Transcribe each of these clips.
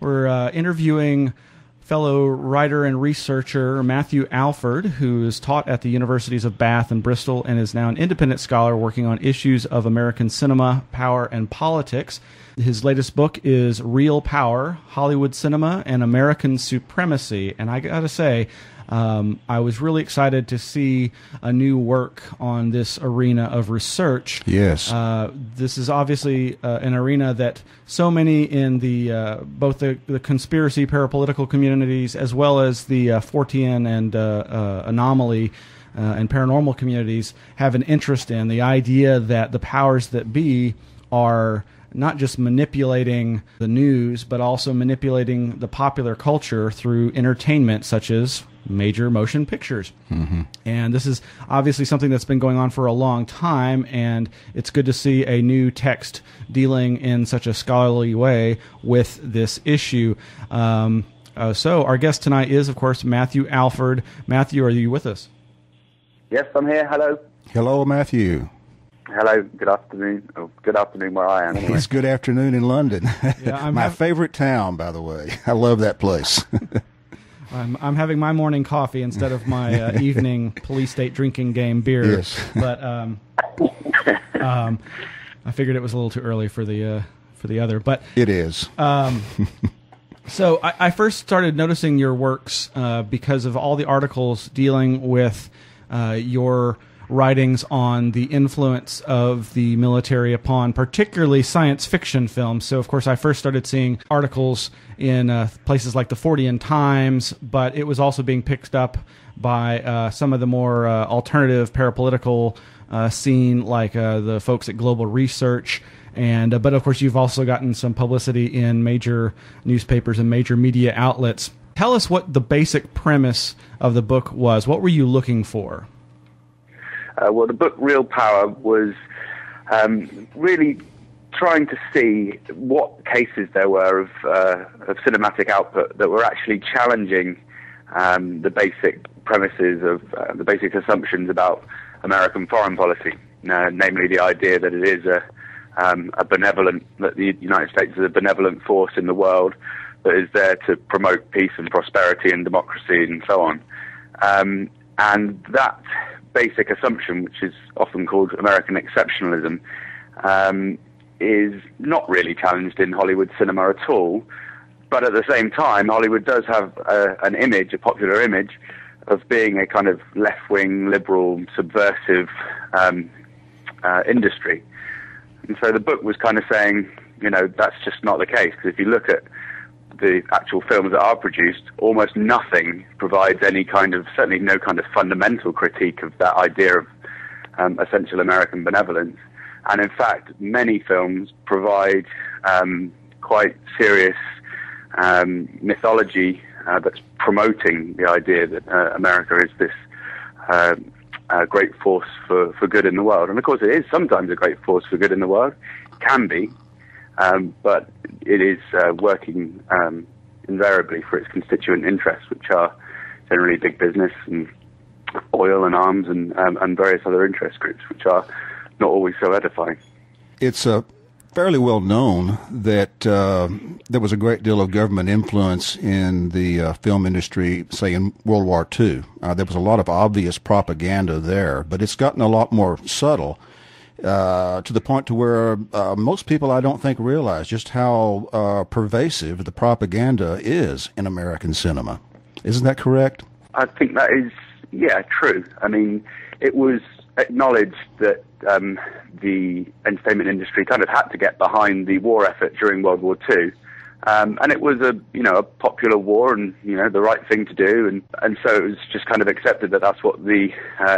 We're interviewing fellow writer and researcher Matthew Alford, who is taught at the universities of Bath and Bristol and is now an independent scholar working on issues of American cinema, power, and politics. His latest book is Real Power, Hollywood Cinema and American Supremacy. And I got to say, I was really excited to see a new work on this arena of research. Yes. This is obviously an arena that so many in the both the conspiracy parapolitical communities as well as the Fortean and anomaly and paranormal communities have an interest in. The idea that the powers that be are not just manipulating the news, but also manipulating the popular culture through entertainment such as major motion pictures. Mm-hmm. And this is obviously something that's been going on for a long time, and it's good to see a new text dealing in such a scholarly way with this issue. So our guest tonight is, of course, Matthew Alford. Matthew, are you with us? Yes, I'm here. Hello. Hello, Matthew. Hello, good afternoon. Oh, good afternoon where I am. Anyway. It's good afternoon in London. Yeah, my favorite town, by the way. I love that place. I'm having my morning coffee instead of my evening police state drinking game beer. Yes. But I figured it was a little too early for the other. But it is. So I first started noticing your works because of all the articles dealing with your writings on the influence of the military upon particularly science fiction films. So, of course, I first started seeing articles in places like the Fortean Times, but it was also being picked up by some of the more alternative parapolitical scene, like the folks at Global Research. And but, of course, you've also gotten some publicity in major newspapers and major media outlets. Tell us what the basic premise of the book was. What were you looking for? Well, the book Real Power was really trying to see what cases there were of cinematic output that were actually challenging the basic premises of the basic assumptions about American foreign policy, namely the idea that it is a benevolent, that the United States is a benevolent force in the world that is there to promote peace and prosperity and democracy and so on. And that basic assumption, which is often called American exceptionalism, is not really challenged in Hollywood cinema at all. But at the same time, Hollywood does have an image, a popular image, of being a kind of left-wing, liberal, subversive industry. And so the book was kind of saying, you know, that's just not the case, because if you look at the actual films that are produced, almost nothing provides any kind of, certainly no kind of fundamental critique of that idea of essential American benevolence. And in fact, many films provide quite serious mythology that's promoting the idea that America is this great force for good in the world. And of course it is sometimes a great force for good in the world, can be, but it is working invariably for its constituent interests, which are generally big business and oil and arms and various other interest groups, which are not always so edifying. It's fairly well known that there was a great deal of government influence in the film industry, say in World War II. There was a lot of obvious propaganda there, but it's gotten a lot more subtle. To the point to where most people, I don't think, realize just how pervasive the propaganda is in American cinema. Isn't that correct? I think that is, true. I mean, it was acknowledged that the entertainment industry kind of had to get behind the war effort during World War II. And it was a popular war and, the right thing to do. And so it was just kind of accepted that that's what the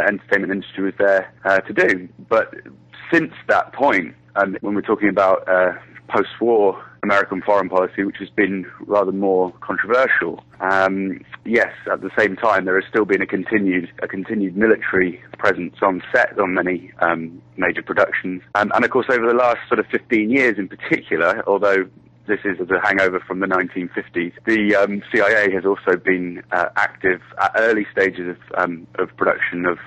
entertainment industry was there to do. But since that point, and when we're talking about post-war American foreign policy, which has been rather more controversial, yes, at the same time, there has still been a continued military presence on set on many major productions. And of course, over the last sort of 15 years in particular, although this is as a hangover from the 1950s, the CIA has also been active at early stages of production of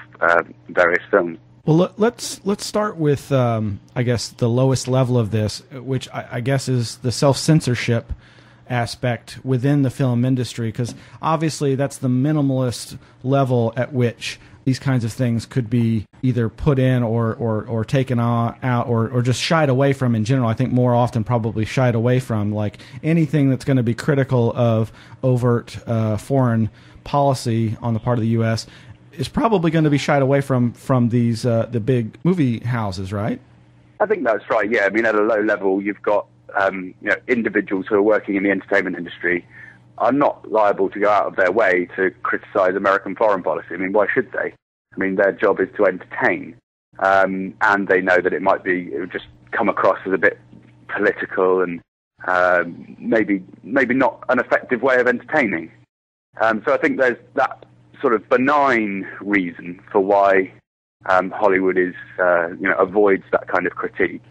various films. Well, let's start with, I guess, the lowest level of this, which I guess is the self-censorship aspect within the film industry, because obviously that's the minimalist level at which these kinds of things could be either put in or taken out or just shied away from in general. I think more often probably shied away from, like anything that's going to be critical of overt foreign policy on the part of the U.S. is probably going to be shied away from these the big movie houses, right? I think that's right, yeah. I mean, at a low level, you've got individuals who are working in the entertainment industry are not liable to go out of their way to criticize American foreign policy. I mean, why should they? I mean, their job is to entertain, and they know that it would just come across as a bit political and maybe not an effective way of entertaining. So I think there's that sort of benign reason for why Hollywood is avoids that kind of critique.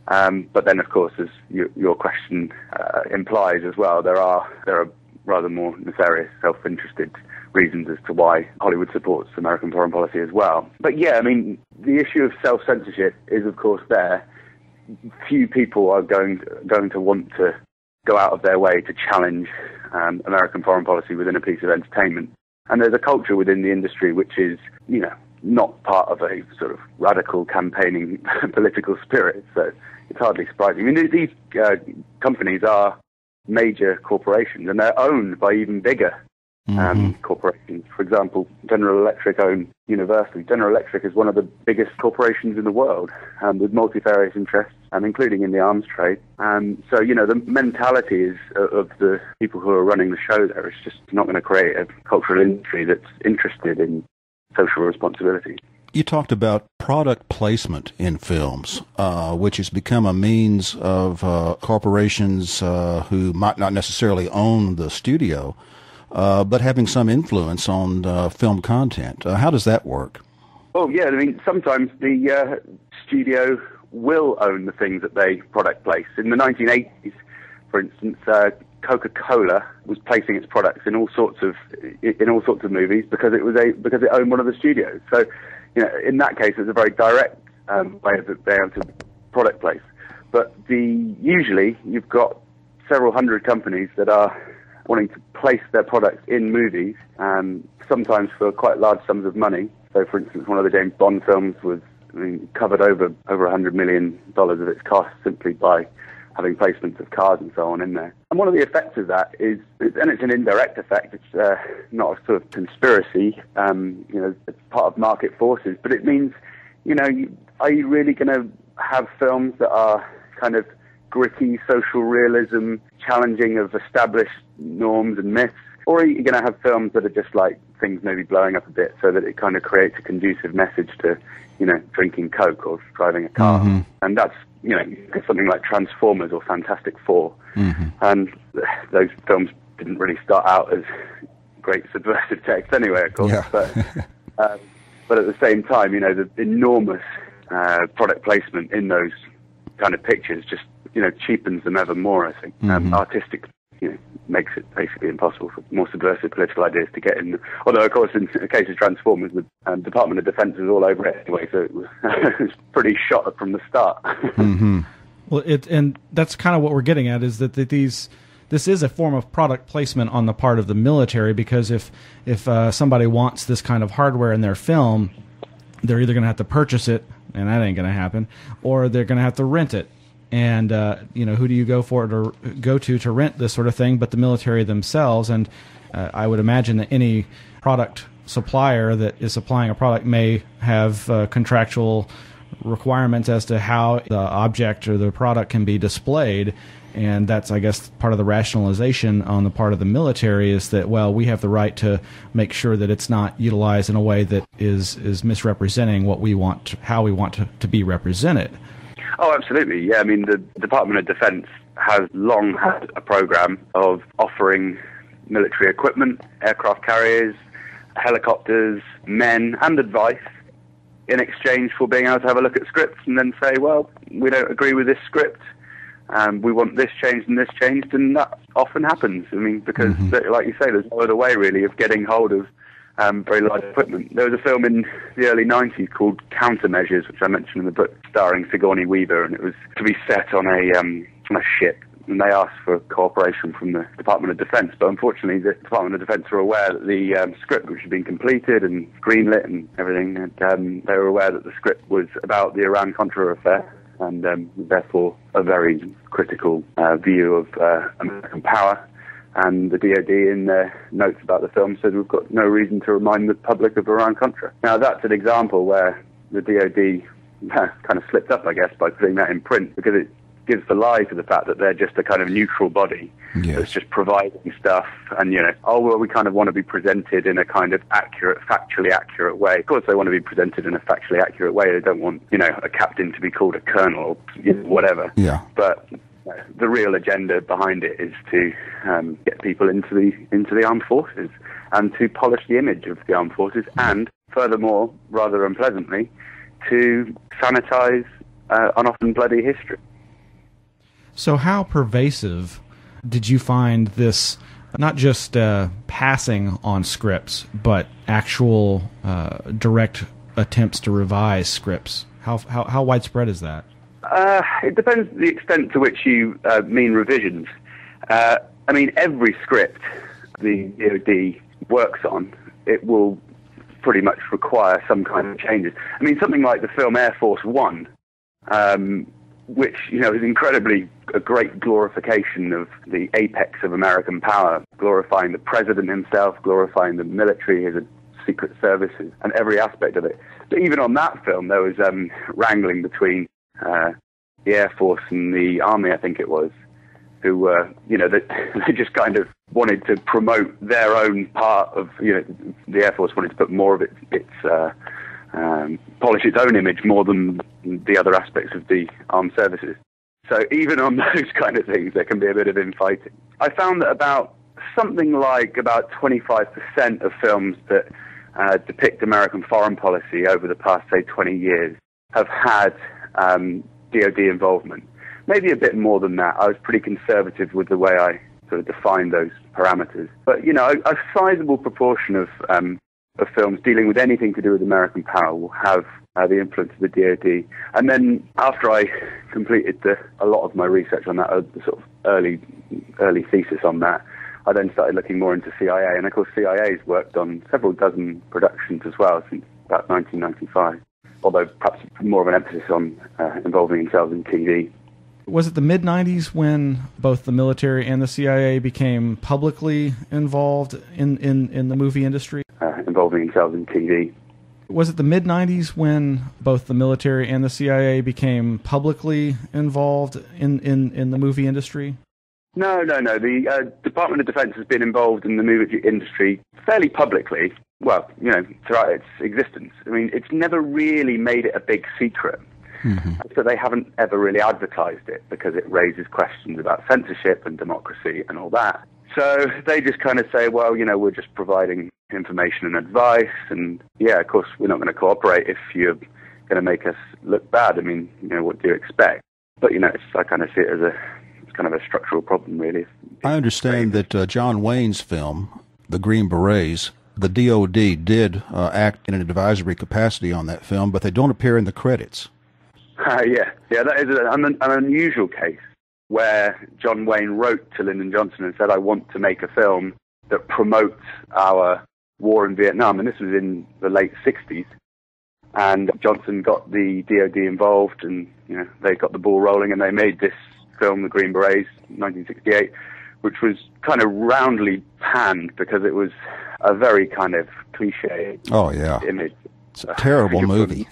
But then, of course, as your question implies as well, there are rather more nefarious, self-interested reasons as to why Hollywood supports American foreign policy as well. But yeah, I mean, the issue of self-censorship is, of course, there. Few people are going to want to go out of their way to challenge American foreign policy within a piece of entertainment. And there's a culture within the industry which is, not part of a sort of radical campaigning political spirit. So it's hardly surprising. I mean, these companies are major corporations, and they're owned by even bigger corporations. For example, General Electric own Universal. General Electric is one of the biggest corporations in the world, with multifarious interests, including in the arms trade. So, the mentality is of the people who are running the show there is just not going to create a cultural industry that's interested in social responsibility. You talked about product placement in films, which has become a means of corporations who might not necessarily own the studio, but having some influence on film content. How does that work? Oh, yeah. I mean, sometimes the studio will own the things that they product place. In the 1980s, for instance, Coca-Cola was placing its products in all sorts of movies because it owned one of the studios. So, in that case, it's a very direct way of being able to product place. But usually you've got several hundred companies that are wanting to place their products in movies, sometimes for quite large sums of money. So, for instance, one of the James Bond films covered over $100 million of its cost simply by having placements of cars and so on in there. And one of the effects of that is, and it's an indirect effect, it's not a sort of conspiracy, it's part of market forces, but it means, are you really going to have films that are kind of gritty social realism, challenging of established norms and myths, or are you going to have films that are just like things maybe blowing up a bit so that it kind of creates a conducive message to, drinking Coke or driving a car? Mm-hmm. And that's, something like Transformers or Fantastic Four. Mm-hmm. And those films didn't really start out as great subversive text anyway, of course. Yeah. But at the same time, the enormous product placement in those kind of pictures just, cheapens them ever more, I think. Artistic, makes it basically impossible for more subversive political ideas to get in. Although, of course, in the case of Transformers, the Department of Defense was all over it anyway, so it was pretty shot from the start. Mm-hmm. Well, and that's kind of what we're getting at, is that this is a form of product placement on the part of the military, because if somebody wants this kind of hardware in their film, they're either going to have to purchase it, and that ain't going to happen, or they're going to have to rent it. And who do you go to rent this sort of thing but the military themselves? And I would imagine that any product supplier that is supplying a product may have contractual requirements as to how the object or the product can be displayed. And that's, I guess, part of the rationalization on the part of the military, is that, well, we have the right to make sure that it's not utilized in a way that is misrepresenting what we want, how we want to be represented. Oh, absolutely. Yeah, I mean, the Department of Defense has long had a program of offering military equipment, aircraft carriers, helicopters, men, and advice in exchange for being able to have a look at scripts and then say, well, we don't agree with this script, we want this changed and this changed, and that often happens. I mean, because, like you say, there's no other way, really, of getting hold of very large equipment. There was a film in the early 90s called Countermeasures, which I mentioned in the book, starring Sigourney Weaver, and it was to be set on a ship and they asked for cooperation from the Department of Defense. But unfortunately, the Department of Defense were aware that the script, which had been completed and greenlit and everything, and they were aware that the script was about the Iran-Contra affair, and therefore a very critical view of American power. And the DoD, in their notes about the film, said we've got no reason to remind the public of Iran-Contra. Now, that's an example where the DoD kind of slipped up, I guess, by putting that in print, because it gives the lie to the fact that they're just a kind of neutral body that's just providing stuff, and, we kind of want to be presented in a kind of factually accurate way. Of course, they want to be presented in a factually accurate way. They don't want, a captain to be called a colonel or whatever. Yeah. But the real agenda behind it is to get people into the armed forces and to polish the image of the armed forces, and furthermore, rather unpleasantly, to sanitize an often bloody history. So how pervasive did you find this, not just passing on scripts, but actual direct attempts to revise scripts? How widespread is that? It depends the extent to which you mean revisions. Every script the DoD works on, it will pretty much require some kind of changes. Something like the film Air Force One, which, is incredibly a great glorification of the apex of American power, glorifying the president himself, glorifying the military, his secret services, and every aspect of it. But even on that film, there was wrangling between the Air Force and the Army, I think it was, who were, they just kind of wanted to promote their own part of, the Air Force wanted to put more of its polish its own image more than the other aspects of the armed services. So even on those kind of things, there can be a bit of infighting. I found that about 25% of films that depict American foreign policy over the past, say, 20 years have had DoD involvement. Maybe a bit more than that. I was pretty conservative with the way I sort of defined those parameters. But, a sizable proportion of films dealing with anything to do with American power will have the influence of the DoD. And then after I completed a lot of my research on that, the sort of early thesis on that, I then started looking more into CIA. And of course, CIA's worked on several dozen productions as well since about 1995, although perhaps more of an emphasis on involving themselves in TV. Was it the mid-'90s when both the military and the CIA became publicly involved in the movie industry? Involving themselves in TV. Was it the mid-'90s when both the military and the CIA became publicly involved in the movie industry? No. The Department of Defense has been involved in the movie industry fairly publicly, throughout its existence. It's never really made it a big secret. Mm-hmm. So they haven't ever really advertised it because it raises questions about censorship and democracy and all that. So they just kind of say, well, we're just providing information and advice, and of course, we're not going to cooperate if you're going to make us look bad. What do you expect? But, I kind of see it as it's kind of a structural problem, really. I understand that John Wayne's film, The Green Berets, the DoD did act in an advisory capacity on that film, but they don't appear in the credits. Yeah, that is an unusual case where John Wayne wrote to Lyndon Johnson and said, I want to make a film that promotes our war in Vietnam. And this was in the late 60s. And Johnson got the DoD involved, and they got the ball rolling, and they made this film, The Green Berets, 1968, which was kind of roundly panned because it was a very kind of cliche image. It's a terrible movie.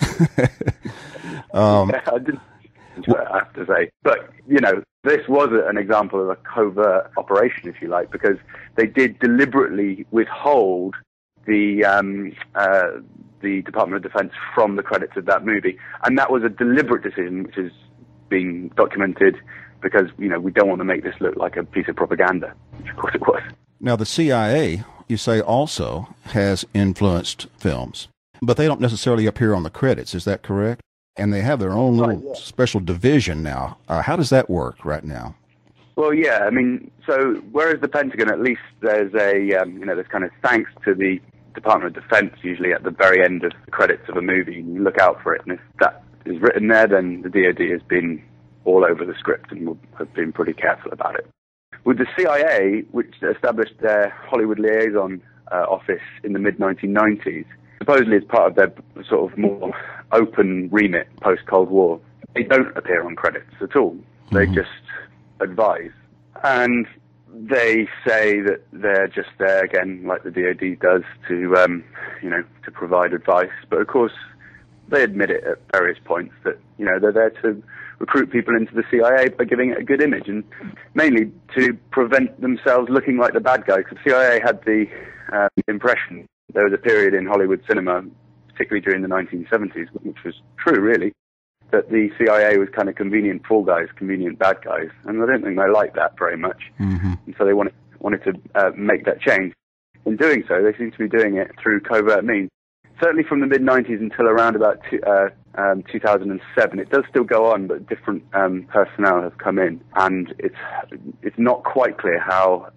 I didn't, I have to say. But, this was an example of a covert operation, if you like, because they did deliberately withhold the Department of Defense from the credits of that movie. And that was a deliberate decision, which is being documented because, we don't want to make this look like a piece of propaganda, which of course it was. Now, the CIA, you say, also has influenced films, but they don't necessarily appear on the credits. Is that correct? And they have their own little special division now. How does that work right now? Well, yeah, so whereas the Pentagon, at least there's there's kind of thanks to the Department of Defense usually at the very end of the credits of a movie. You look out for it, and if that is written there, then the DoD has been all over the script and have been pretty careful about it. With the CIA, which established their Hollywood liaison office in the mid-1990s, supposedly as part of their sort of more open remit post-Cold War, they don't appear on credits at all. They just advise. And they say that they're just there, again, like the DoD does, to provide advice. But of course, they admit it at various points that, they're there to recruit people into the CIA by giving it a good image, and mainly to prevent themselves looking like the bad guy. Because the CIA had the impression, there was a period in Hollywood cinema, particularly during the 1970s, which was true, really, that the CIA was kind of convenient fall guys, convenient bad guys, and I don't think they liked that very much. And so they wanted to make that change. In doing so, they seem to be doing it through covert means. Certainly from the mid-90s until around about 2007, it does still go on, but different personnel have come in, and it's not quite clear how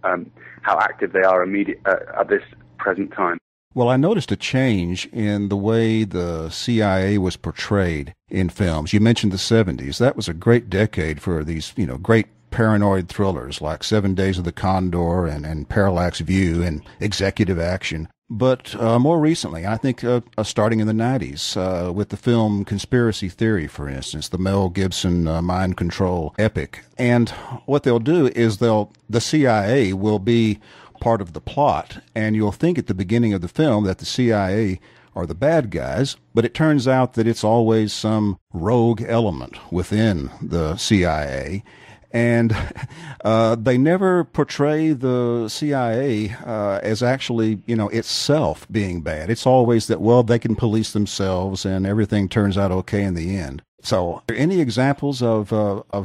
active they are at this present time. Well, I noticed a change in the way the CIA was portrayed in films. You mentioned the 70s. That was a great decade for these, great paranoid thrillers like 7 Days of the Condor and Parallax View and Executive Action. But more recently, I think starting in the 90s, with the film Conspiracy Theory, for instance, the Mel Gibson mind control epic. And what they'll do is the CIA will be part of the plot, and you'll think at the beginning of the film that the CIA are the bad guys, but it turns out that it's always some rogue element within the CIA. And they never portray the CIA as actually, itself being bad. It's always that, well, they can police themselves and everything turns out okay in the end. So are there any examples of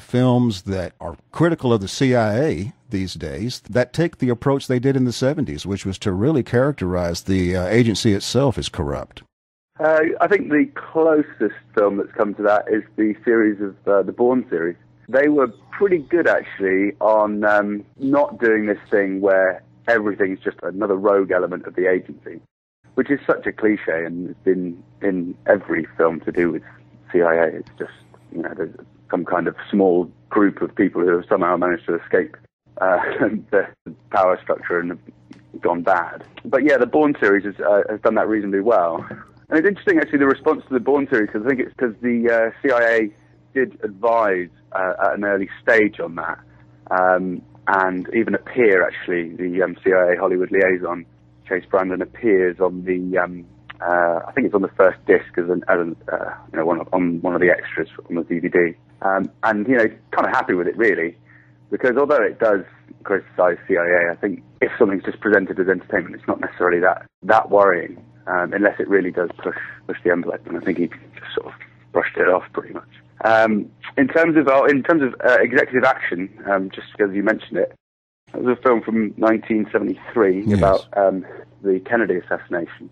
films that are critical of the CIA these days that take the approach they did in the 70s, which was to really characterize the agency itself as corrupt? I think the closest film that's come to that is the series of the Bourne series. They were pretty good, actually, on not doing this thing where everything's just another rogue element of the agency, which is such a cliche, and it's been in every film to do with CIA. It's just, there's some kind of small group of people who have somehow managed to escape the power structure and have gone bad. But yeah, the Bourne series has done that reasonably well. And it's interesting, actually, the response to the Bourne series, because I think it's because the CIA did advise at an early stage on that, and even appear, actually, the CIA Hollywood liaison, Chase Brandon, appears on the, I think it's on the first disc as one of the extras on the DVD. And, kind of happy with it, really, because although it does criticize CIA, I think if something's just presented as entertainment, it's not necessarily that worrying, unless it really does push the envelope, and I think he just sort of brushed it off pretty much. In terms of executive action, just because you mentioned it, it was a film from 1973 about the Kennedy assassination,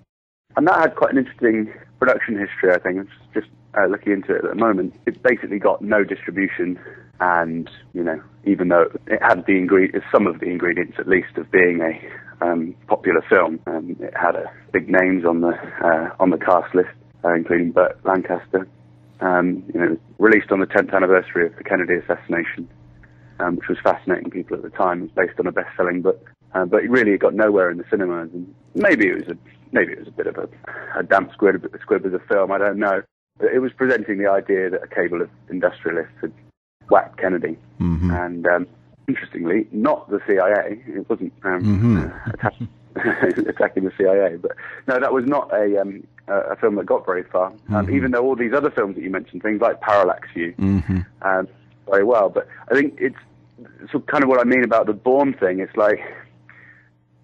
and that had quite an interesting production history. I think I'm just looking into it at the moment. It basically got no distribution, and even though it had some of the ingredients at least of being a popular film, it had big names on the cast list, including Burt Lancaster. It was released on the 10th anniversary of the Kennedy assassination, which was fascinating people at the time. It was based on a best-selling book, but it got nowhere in the cinemas. And maybe it was a bit of a damp squib as a film. I don't know. But it was presenting the idea that a cable of industrialists had whacked Kennedy, and interestingly, not the CIA. It wasn't attacking the CIA, but no, that was not a film that got very far. Even though all these other films that you mentioned, things like Parallax View, very well. But I think it's kind of what I mean about the Bourne thing. It's like,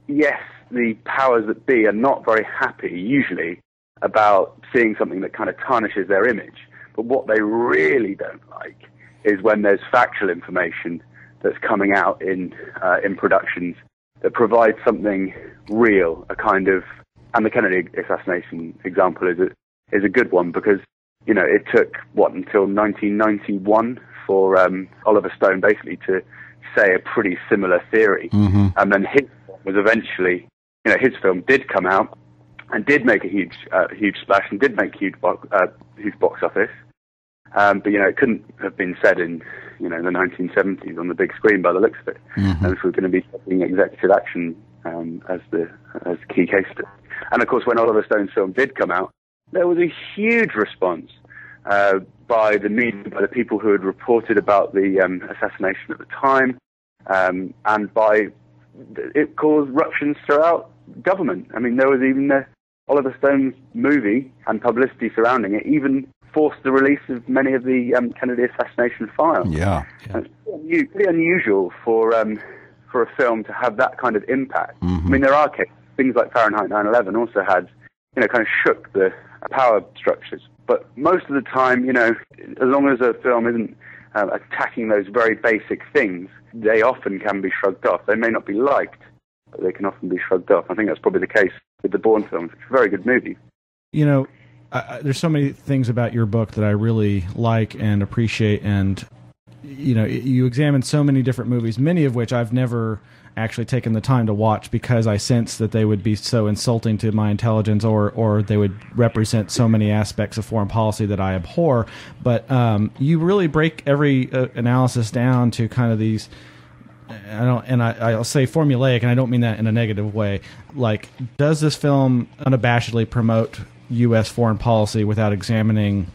yes, the powers that be are not very happy usually about seeing something that kind of tarnishes their image. But what they really don't like is when there's factual information that's coming out in productions that provides something real, a kind of, and the Kennedy assassination example is a good one, because it took until 1991 for Oliver Stone basically to say a pretty similar theory, and then his was eventually, his film did come out and did make a huge splash and did make huge box office, But, it couldn't have been said in, the 1970s on the big screen by the looks of it. Mm-hmm. And if we're going to be taking executive action as the key case study. And, of course, when Oliver Stone's film did come out, there was a huge response by the media, by the people who had reported about the assassination at the time, and it caused ruptions throughout government. I mean, there was even Oliver Stone's movie and publicity surrounding it even forced the release of many of the Kennedy assassination files. Yeah. And it's pretty unusual for a film to have that kind of impact. Mm-hmm. I mean, there are cases, things like Fahrenheit 9/11 also had, kind of shook the power structures. But most of the time, as long as a film isn't attacking those very basic things, they often can be shrugged off. They may not be liked, but they can often be shrugged off. I think that's probably the case with the Bourne films. It's a very good movie. There's so many things about your book that I really like and appreciate, and you examine so many different movies, many of which I've never actually taken the time to watch because I sense that they would be so insulting to my intelligence, or they would represent so many aspects of foreign policy that I abhor. But you really break every analysis down to kind of these. I'll say formulaic, and I don't mean that in a negative way. Like, does this film unabashedly promote U.S. foreign policy without examining,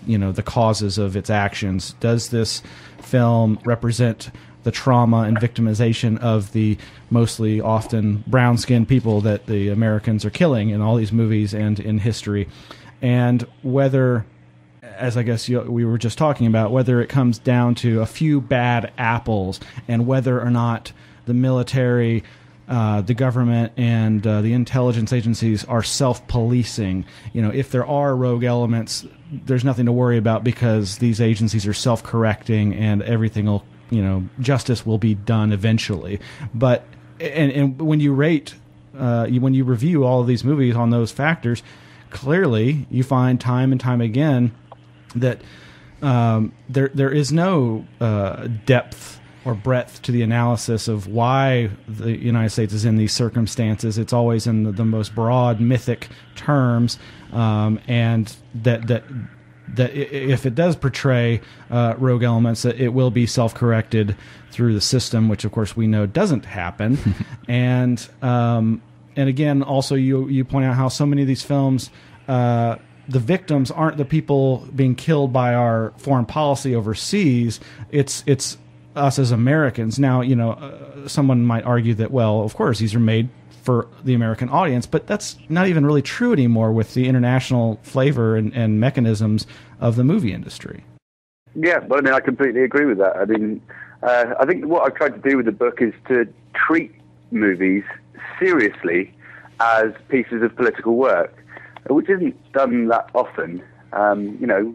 the causes of its actions? Does this film represent the trauma and victimization of the mostly often brown-skinned people that the Americans are killing in all these movies and in history? And whether, as I guess we were just talking about, whether it comes down to a few bad apples and whether or not the military, the government, and the intelligence agencies are self-policing. If there are rogue elements, there's nothing to worry about because these agencies are self-correcting and everything will, justice will be done eventually. But and when you rate, when you review all of these movies on those factors, clearly you find time and time again that there is no depth or breadth to the analysis of why the United States is in these circumstances. It's always in the most broad, mythic terms, and that if it does portray rogue elements, that it will be self-corrected through the system, which of course we know doesn't happen. And again, also you point out how so many of these films, the victims aren't the people being killed by our foreign policy overseas. It's us as Americans. Now, someone might argue that, well, of course, these are made for the American audience, but that's not even really true anymore with the international flavor and mechanisms of the movie industry. Yeah, well, I completely agree with that. I think what I've tried to do with the book is to treat movies seriously as pieces of political work, which isn't done that often.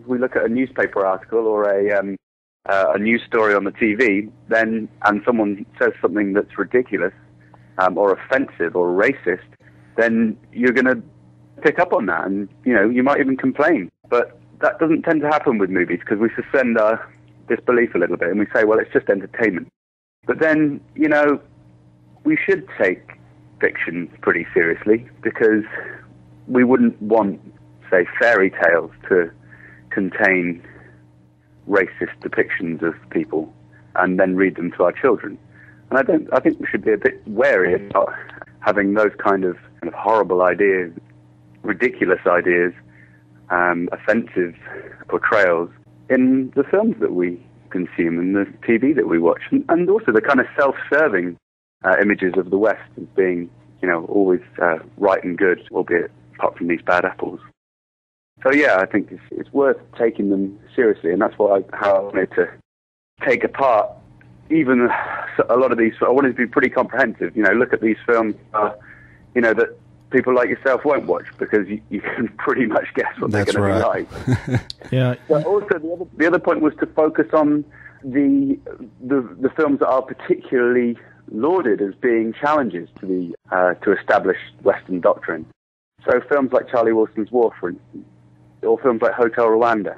We look at a newspaper article or a news story on the TV, and someone says something that's ridiculous or offensive or racist, then you're going to pick up on that, and you might even complain. But that doesn't tend to happen with movies because we suspend our disbelief a little bit and we say, well, it's just entertainment. But then, we should take fiction pretty seriously because we wouldn't want, say, fairy tales to contain racist depictions of people and then read them to our children. And I think we should be a bit wary about having those kind of horrible ideas, ridiculous ideas, offensive portrayals in the films that we consume and the TV that we watch, and also the kind of self-serving images of the West as being, always right and good, albeit apart from these bad apples. So yeah, I think it's worth taking them seriously, and that's how I wanted to take apart even a lot of these. I wanted to be pretty comprehensive. Look at these films, that people like yourself won't watch because you can pretty much guess what they're going to be like. Yeah. But also the other point was to focus on the films that are particularly lauded as being challenges to established Western doctrine. So films like Charlie Wilson's War, for instance, or films like Hotel Rwanda.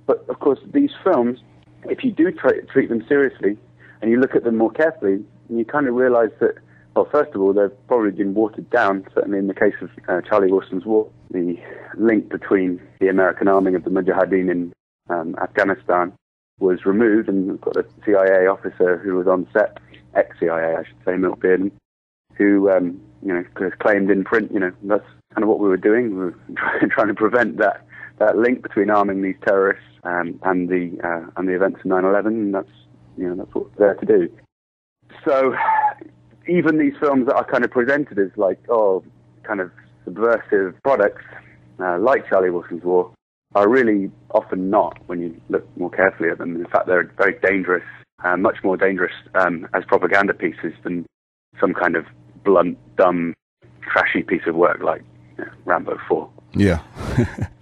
But of course, these films, if you do treat them seriously and you look at them more carefully, you kind of realize that, well, first of all, they've probably been watered down, certainly in the case of Charlie Wilson's War. The link between the American arming of the Mujahideen in Afghanistan was removed, and we've got a CIA officer who was on set, ex-CIA, I should say, Milt Bearden, who claimed in print, that's kind of what we were doing. We were trying to prevent that link between arming these terrorists and the events of 9/11, and that's what we're there to do. So even these films that are kind of presented as kind of subversive products, like Charlie Wilson's War, are really often not when you look more carefully at them. In fact, they're very dangerous, much more dangerous as propaganda pieces than some kind of blunt, dumb, trashy piece of work like Rambo 4. Yeah.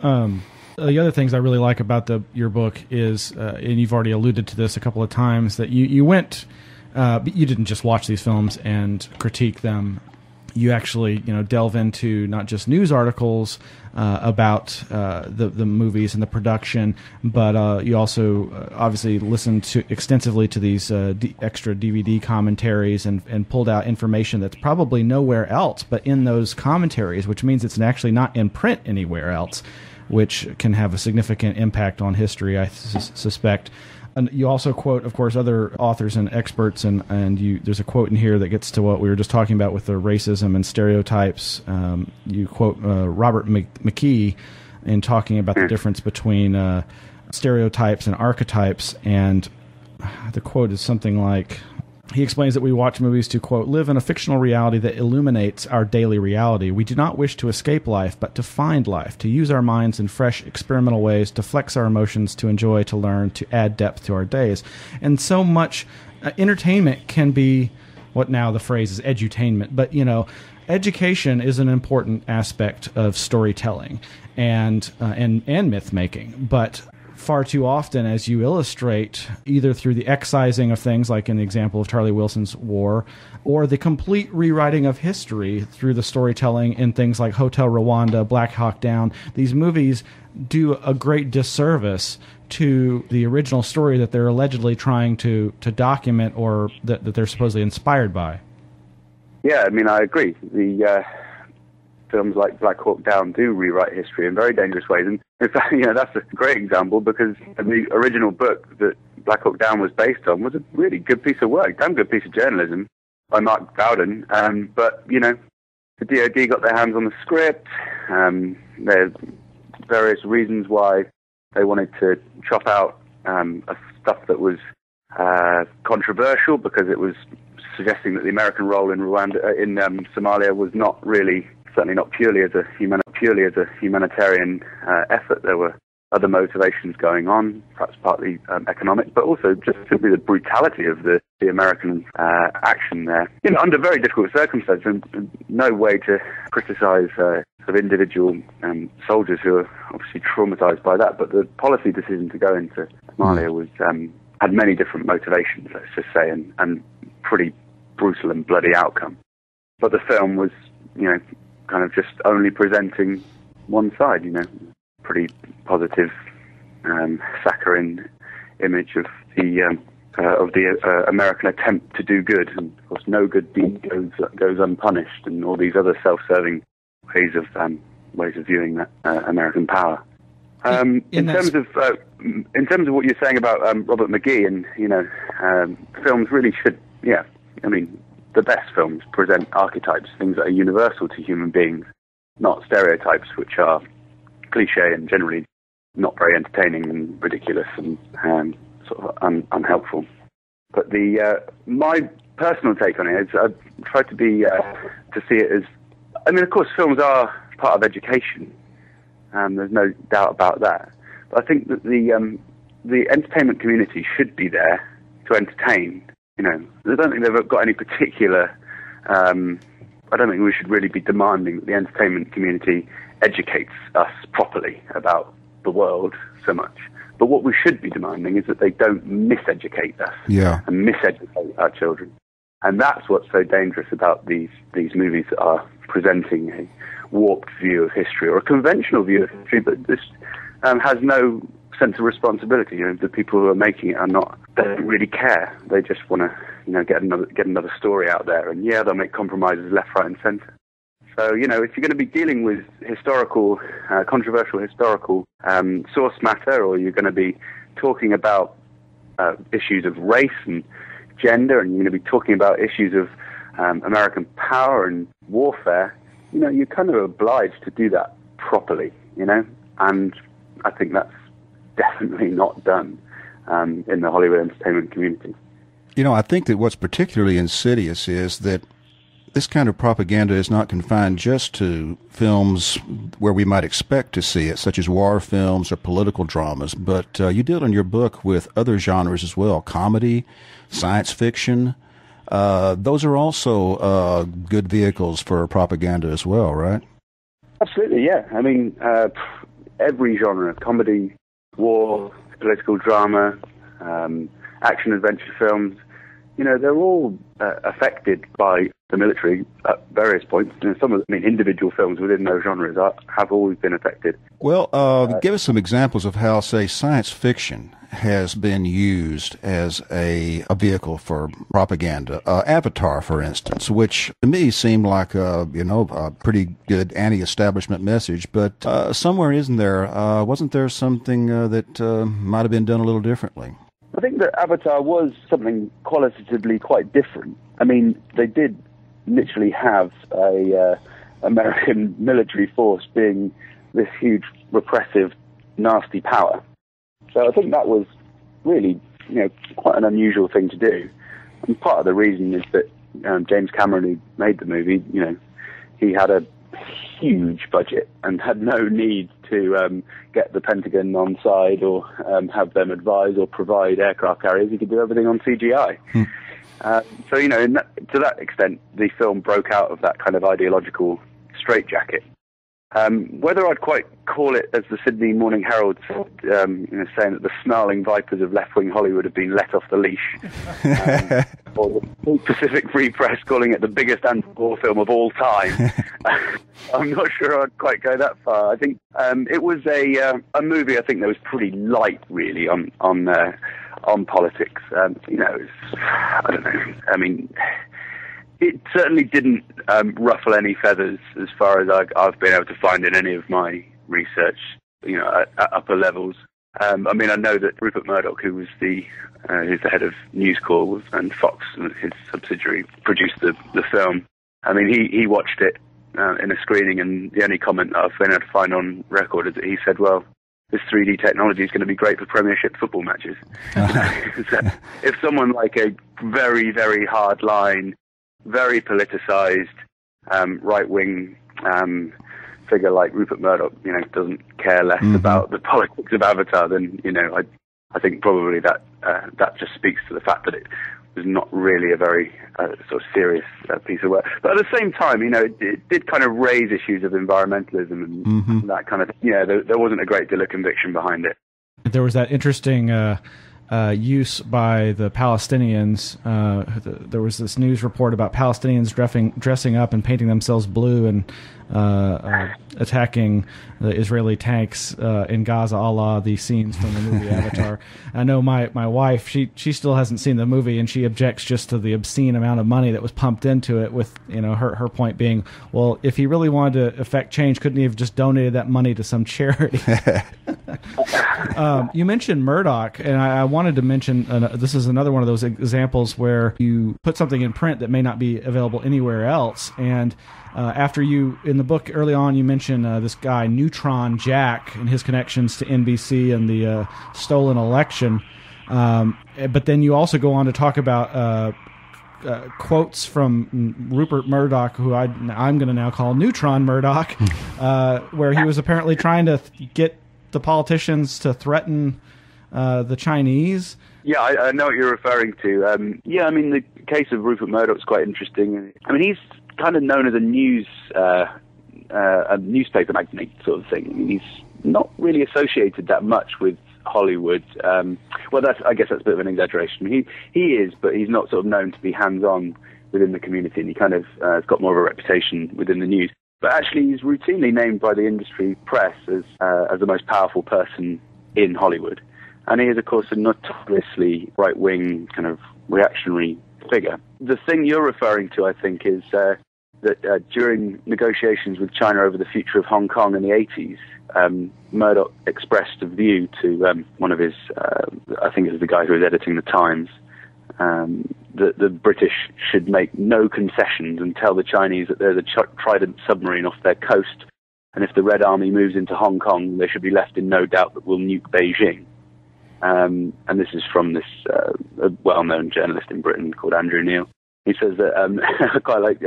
The other things I really like about your book is, and you've already alluded to this a couple of times, that you went, you didn't just watch these films and critique them. You actually, delve into not just news articles about the movies and the production, but you also obviously listened extensively to these extra DVD commentaries and pulled out information that's probably nowhere else but in those commentaries, which means it's actually not in print anywhere else, which can have a significant impact on history, I suspect. And you also quote, of course, other authors and experts, and there's a quote in here that gets to what we were just talking about with the racism and stereotypes. You quote Robert McKee in talking about the difference between stereotypes and archetypes, and the quote is something like, he explains that we watch movies to, quote, live in a fictional reality that illuminates our daily reality. We do not wish to escape life, but to find life, to use our minds in fresh, experimental ways, to flex our emotions, to enjoy, to learn, to add depth to our days. And so much entertainment can be, what now the phrase is edutainment, but, education is an important aspect of storytelling and myth making, but far too often, as you illustrate, either through the excising of things, like in the example of Charlie Wilson's War, or the complete rewriting of history through the storytelling in things like Hotel Rwanda, Black Hawk Down, these movies do a great disservice to the original story that they're allegedly trying to document, or that they're supposedly inspired by. Yeah, I agree. The films like Black Hawk Down do rewrite history in very dangerous ways. And in fact, that's a great example, because the original book that Black Hawk Down was based on was a really good piece of work, damn good piece of journalism by Mark Bowden. But, the DoD got their hands on the script. There's various reasons why they wanted to chop out stuff that was controversial, because it was suggesting that the American role in Somalia was not really, certainly not purely as a humanitarian effort. There were other motivations going on, perhaps partly economic, but also just simply the brutality of the American action there. Under very difficult circumstances, and no way to criticize individual soldiers who are obviously traumatized by that, but the policy decision to go into Somalia was had many different motivations, let's just say, and pretty brutal and bloody outcome. But the film was, kind of just only presenting one side, pretty positive, saccharine image of the American attempt to do good, and of course no good deed goes unpunished, and all these other self-serving ways of viewing that American power. In terms of what you're saying about Robert McGee, and films really should, the best films present archetypes, things that are universal to human beings, not stereotypes which are cliche and generally not very entertaining and ridiculous and sort of unhelpful. But my personal take on it is I've tried to see it as, of course films are part of education, there's no doubt about that. But I think that the entertainment community should be there to entertain. I don't think they've got any particular, I don't think we should really be demanding that the entertainment community educates us properly about the world so much. But what we should be demanding is that they don't miseducate us and miseducate our children. And that's what's so dangerous about these movies that are presenting a warped view of history, or a conventional view of history, but this has no sense of responsibility. The people who are making it they don't really care. They just want to, get another story out there, and they'll make compromises left, right, and centre. So, if you're going to be dealing with controversial historical source matter, or you're going to be talking about issues of race and gender, and you're going to be talking about issues of American power and warfare, you're kind of obliged to do that properly, and I think that's definitely not done in the Hollywood entertainment community. I think that what's particularly insidious is that this kind of propaganda is not confined just to films where we might expect to see it, such as war films or political dramas, but you deal in your book with other genres as well, comedy, science fiction. Those are also good vehicles for propaganda as well, right? Absolutely, yeah. I mean, every genre, comedy, war, political drama, action-adventure films, they're all affected by the military at various points. Individual films within those genres have always been affected. Well, give us some examples of how, say, science fiction has been used as a vehicle for propaganda. Avatar, for instance, which to me seemed like a pretty good anti-establishment message, but somewhere wasn't there something that might have been done a little differently? I think that Avatar was something qualitatively quite different. I mean, they did literally have a American military force being this huge, repressive, nasty power. So I think that was really, quite an unusual thing to do. And part of the reason is that James Cameron, who made the movie, he had a huge budget and had no need to get the Pentagon on side or have them advise or provide aircraft carriers. He could do everything on CGI. So, to that extent, the film broke out of that kind of ideological straitjacket. Whether I'd quite call it, as the Sydney Morning Herald said, saying that the snarling vipers of left-wing Hollywood have been let off the leash, or the Pacific Free Press calling it the biggest anti-war film of all time. I'm not sure I'd quite go that far. I think it was a movie. I think that was pretty light, really, on politics. I don't know. I mean, it certainly didn't ruffle any feathers as far as I've been able to find in any of my research, at upper levels. I know that Rupert Murdoch, who was who's the head of News Corp and Fox, his subsidiary, produced the film. I mean, he watched it in a screening, and the only comment I've been able to find on record is that he said, well, this 3D technology is going to be great for Premiership football matches. So if someone like a very, very hard-line, very politicized, right-wing figure like Rupert Murdoch, doesn't care less about the politics of Avatar, then, I think probably that just speaks to the fact that it was not really a very sort of serious piece of work. But at the same time, it did kind of raise issues of environmentalism and that kind of thing. There wasn't a great deal of conviction behind it. There was that interesting use by the Palestinians. There was this news report about Palestinians dressing up and painting themselves blue and attacking the Israeli tanks in Gaza, a la the scenes from the movie Avatar. I know my wife, she still hasn't seen the movie, and she objects just to the obscene amount of money that was pumped into it, with her point being, well, if he really wanted to affect change, couldn't he have just donated that money to some charity? You mentioned Murdoch, and I wanted to mention this is another one of those examples where you put something in print that may not be available anywhere else. And after in the book early on, you mentioned this guy Neutron Jack and his connections to NBC and the stolen election. But then you also go on to talk about quotes from Rupert Murdoch, who I'm going to now call Neutron Murdoch, where he was apparently trying to get the politicians to threaten the Chinese. Yeah, I know what you're referring to. The case of Rupert Murdoch's quite interesting. I mean, he's kind of known as a newspaper magnate sort of thing. I mean, he's not really associated that much with Hollywood. I guess that's a bit of an exaggeration. He is, but he's not sort of known to be hands-on within the community, and he kind of has got more of a reputation within the news. But actually, he's routinely named by the industry press as the most powerful person in Hollywood. And he is, of course, a notoriously right-wing kind of reactionary figure. The thing you're referring to, I think, is that during negotiations with China over the future of Hong Kong in the 80s, Murdoch expressed a view to one of his, I think it was the guy who was editing the Times, that the British should make no concessions and tell the Chinese that there's a Trident submarine off their coast, and if the Red Army moves into Hong Kong, they should be left in no doubt that we'll nuke Beijing. And this is from this a well-known journalist in Britain called Andrew Neil. He says that, I quite like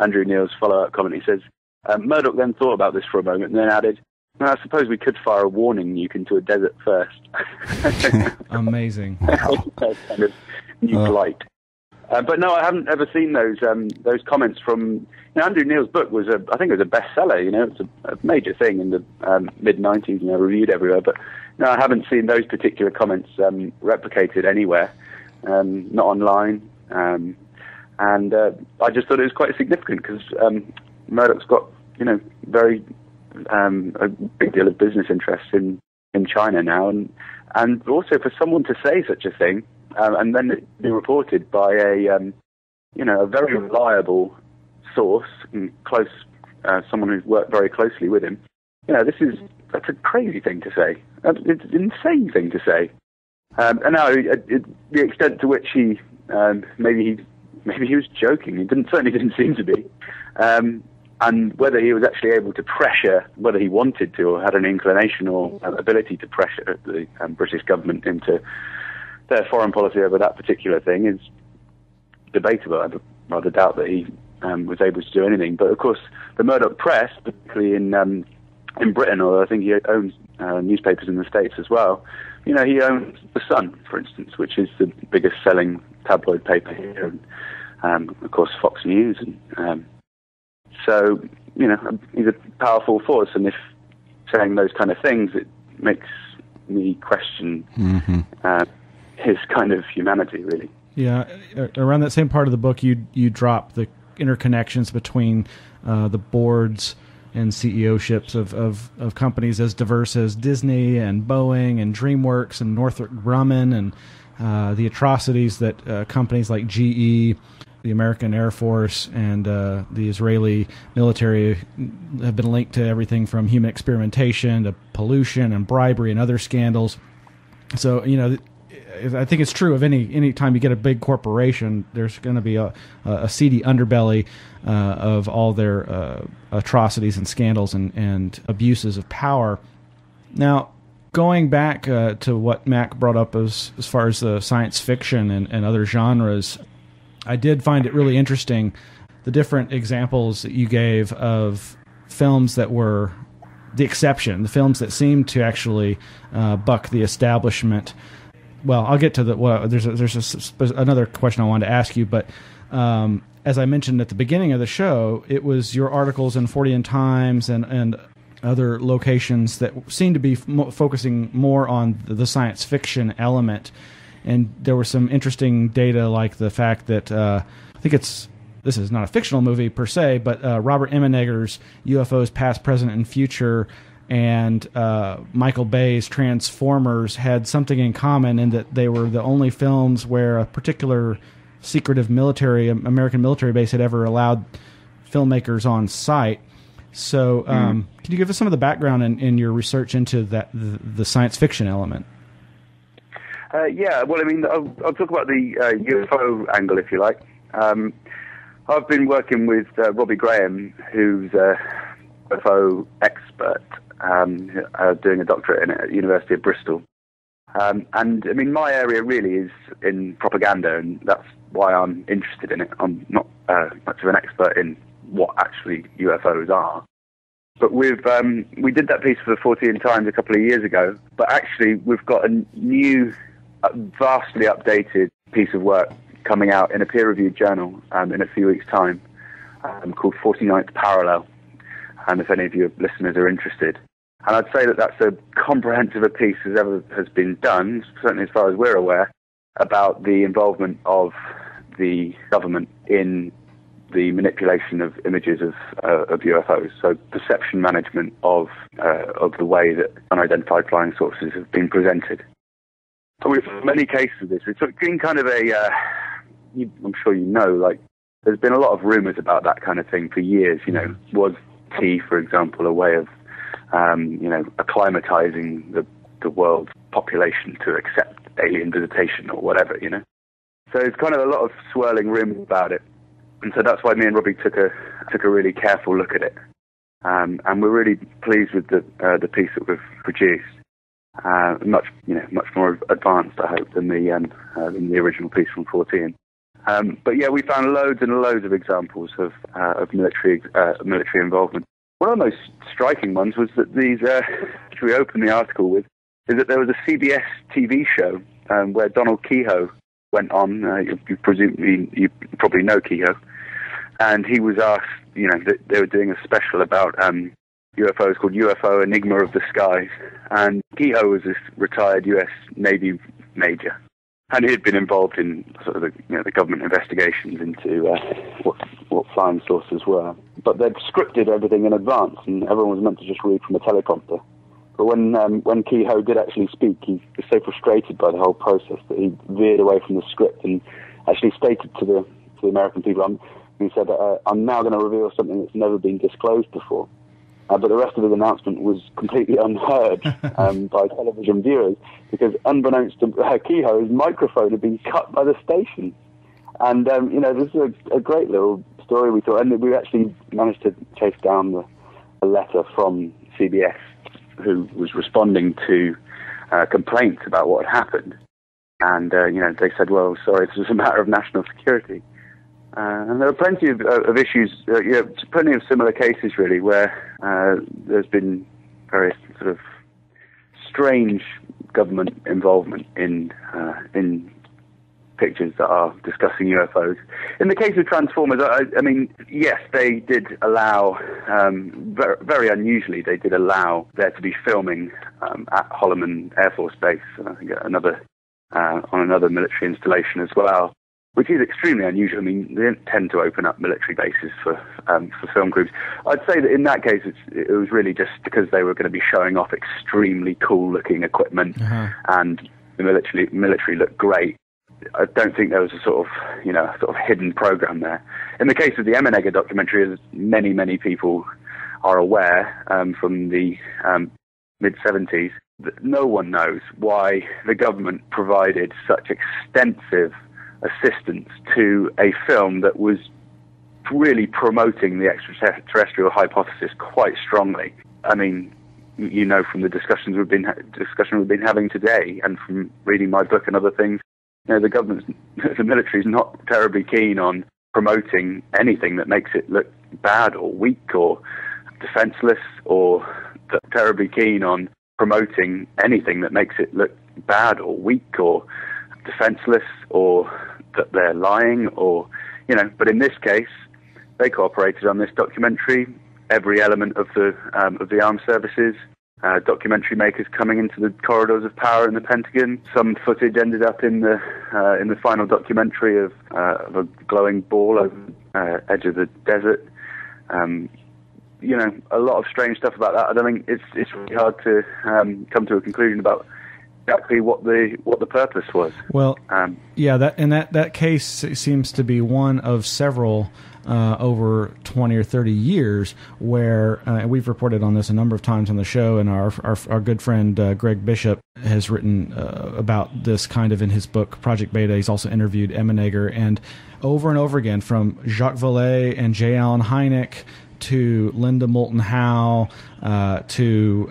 Andrew Neil's follow-up comment. He says, Murdoch then thought about this for a moment and then added, well, I suppose we could fire a warning nuke into a desert first. Amazing. Kind of nuke light. But no, I haven't ever seen those comments from... Andrew Neil's book was, I think it was a bestseller, it's a major thing in the mid-90s, reviewed everywhere, but no, I haven't seen those particular comments replicated anywhere, not online. And I just thought it was quite significant because Murdoch's got, very a big deal of business interests in China now, and also for someone to say such a thing, and then it be reported by a very reliable source and close, someone who's worked very closely with him. That's a crazy thing to say. It's an insane thing to say. And now the extent to which he maybe he was joking. He certainly didn't seem to be. And whether he was actually able to pressure, whether he wanted to or had an inclination or ability to pressure the British government into their foreign policy over that particular thing is debatable. I rather doubt that he was able to do anything. But of course, the Murdoch press, particularly in Britain, although I think he owns newspapers in the States as well, he owns The Sun, for instance, which is the biggest selling tabloid paper here, and of course Fox News. And so, he's a powerful force, and if saying those kind of things, it makes me question his kind of humanity, really. Yeah, around that same part of the book, you drop the interconnections between the boards and CEOships of companies as diverse as Disney and Boeing and DreamWorks and Northrop Grumman, and the atrocities that companies like GE, the American Air Force, and the Israeli military have been linked to everything from human experimentation to pollution and bribery and other scandals. So, I think it's true of any time you get a big corporation, there's going to be a seedy underbelly of all their atrocities and scandals and abuses of power. Now, going back to what Mac brought up as far as the science fiction and other genres, I did find it really interesting, the different examples that you gave of films that were the exception, the films that seemed to actually buck the establishment. Well, I'll get to there's another question I wanted to ask you, but as I mentioned at the beginning of the show, it was your articles in Fortean Times and other locations that seemed to be focusing more on the science fiction element. And there was some interesting data, like the fact that I think this is not a fictional movie per se, but Robert Emenegger's UFOs Past, Present, and Future and Michael Bay's Transformers had something in common in that they were the only films where a particular secretive American military base had ever allowed filmmakers on site. So can you give us some of the background in your research into the science fiction element? Yeah, well, I'll talk about the UFO angle, if you like. I've been working with Robbie Graham, who's a UFO expert, doing a doctorate in it at the University of Bristol. And my area really is in propaganda, and that's why I'm interested in it. I'm not much of an expert in what actually UFOs are. But we did that piece for the Fortean Times a couple of years ago, but actually we've got a new, vastly updated piece of work coming out in a peer-reviewed journal in a few weeks' time called 49th Parallel, and if any of your listeners are interested. And I'd say that that's a comprehensive a piece as ever has been done, certainly as far as we're aware, about the involvement of the government in the manipulation of images of UFOs, so perception management of the way that unidentified flying saucers have been presented. So we've had many cases of this. It's been kind of I'm sure you know, like there's been a lot of rumors about that kind of thing for years. You know, was tea, for example, a way of, acclimatizing the world's population to accept alien visitation or whatever, you know? So it's kind of a lot of swirling rumors about it. And so that's why me and Robbie took a really careful look at it. And we're really pleased with the piece that we've produced. Much more advanced, I hope, than the original piece from 14. But yeah, we found loads and loads of examples of military involvement. One of the most striking ones was that which we opened the article with, is that there was a CBS TV show where Donald Kehoe went on. You probably know Kehoe, and he was asked. You know, that they were doing a special about UFOs called UFO Enigma of the Skies, and Kehoe was this retired U.S. Navy major, and he had been involved in sort of the government investigations into what flying saucers were. But they'd scripted everything in advance, and everyone was meant to just read from a teleprompter. But when Kehoe did actually speak, he was so frustrated by the whole process that he veered away from the script and actually stated to the American people, he said, I'm now going to reveal something that's never been disclosed before. But the rest of his announcement was completely unheard by television viewers, because unbeknownst to Kehoe, his microphone had been cut by the station. And, this is a great little story, we thought. And we actually managed to chase down a letter from CBS, who was responding to complaints about what had happened. And, they said, well, sorry, this is a matter of national security. And there are plenty of issues, plenty of similar cases, really, where there's been various sort of strange government involvement in pictures that are discussing UFOs. In the case of Transformers, I mean, yes, they did allow, very unusually, they did allow there to be filming at Holloman Air Force Base, I think on another military installation as well, which is extremely unusual. I mean, they don't tend to open up military bases for film crews. I'd say that in that case, it was really just because they were going to be showing off extremely cool-looking equipment, and the military looked great. I don't think there was a sort of hidden program there. In the case of the Emenegger documentary, as many people are aware from the mid-70s, no one knows why the government provided such extensive assistance to a film that was really promoting the extraterrestrial hypothesis quite strongly. I mean, you know, from the discussion we've been having today, and from reading my book and other things, you know, the military is not terribly keen on promoting anything that makes it look bad or weak or defenseless, or terribly keen on promoting anything that makes it look bad or weak or defenseless, or that they're lying, or, you know. But in this case, they cooperated on this documentary. Every element of the armed services, documentary makers coming into the corridors of power in the Pentagon. Some footage ended up in the final documentary of a glowing ball over the edge of the desert. You know, a lot of strange stuff about that. I don't think it's really hard to come to a conclusion about exactly what the purpose was. Well, that case seems to be one of several over 20 or 30 years where we've reported on this a number of times on the show, and our good friend Greg Bishop has written about this kind of in his book Project Beta. He's also interviewed Emenegger, and over again, from Jacques Vallée and J. Allen Hynek to Linda Moulton Howe to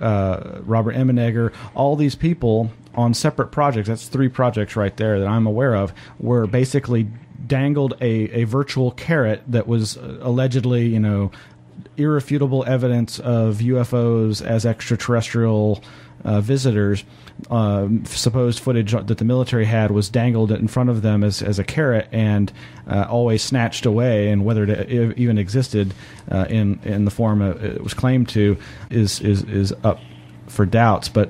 Robert Emenegger, all these people on separate projects, that's 3 projects right there that I'm aware of, were basically dangled a virtual carrot that was allegedly, you know, irrefutable evidence of UFOs as extraterrestrial visitors. Supposed footage that the military had was dangled in front of them as a carrot, and always snatched away, and whether it even existed in the form it was claimed to is up for doubts. But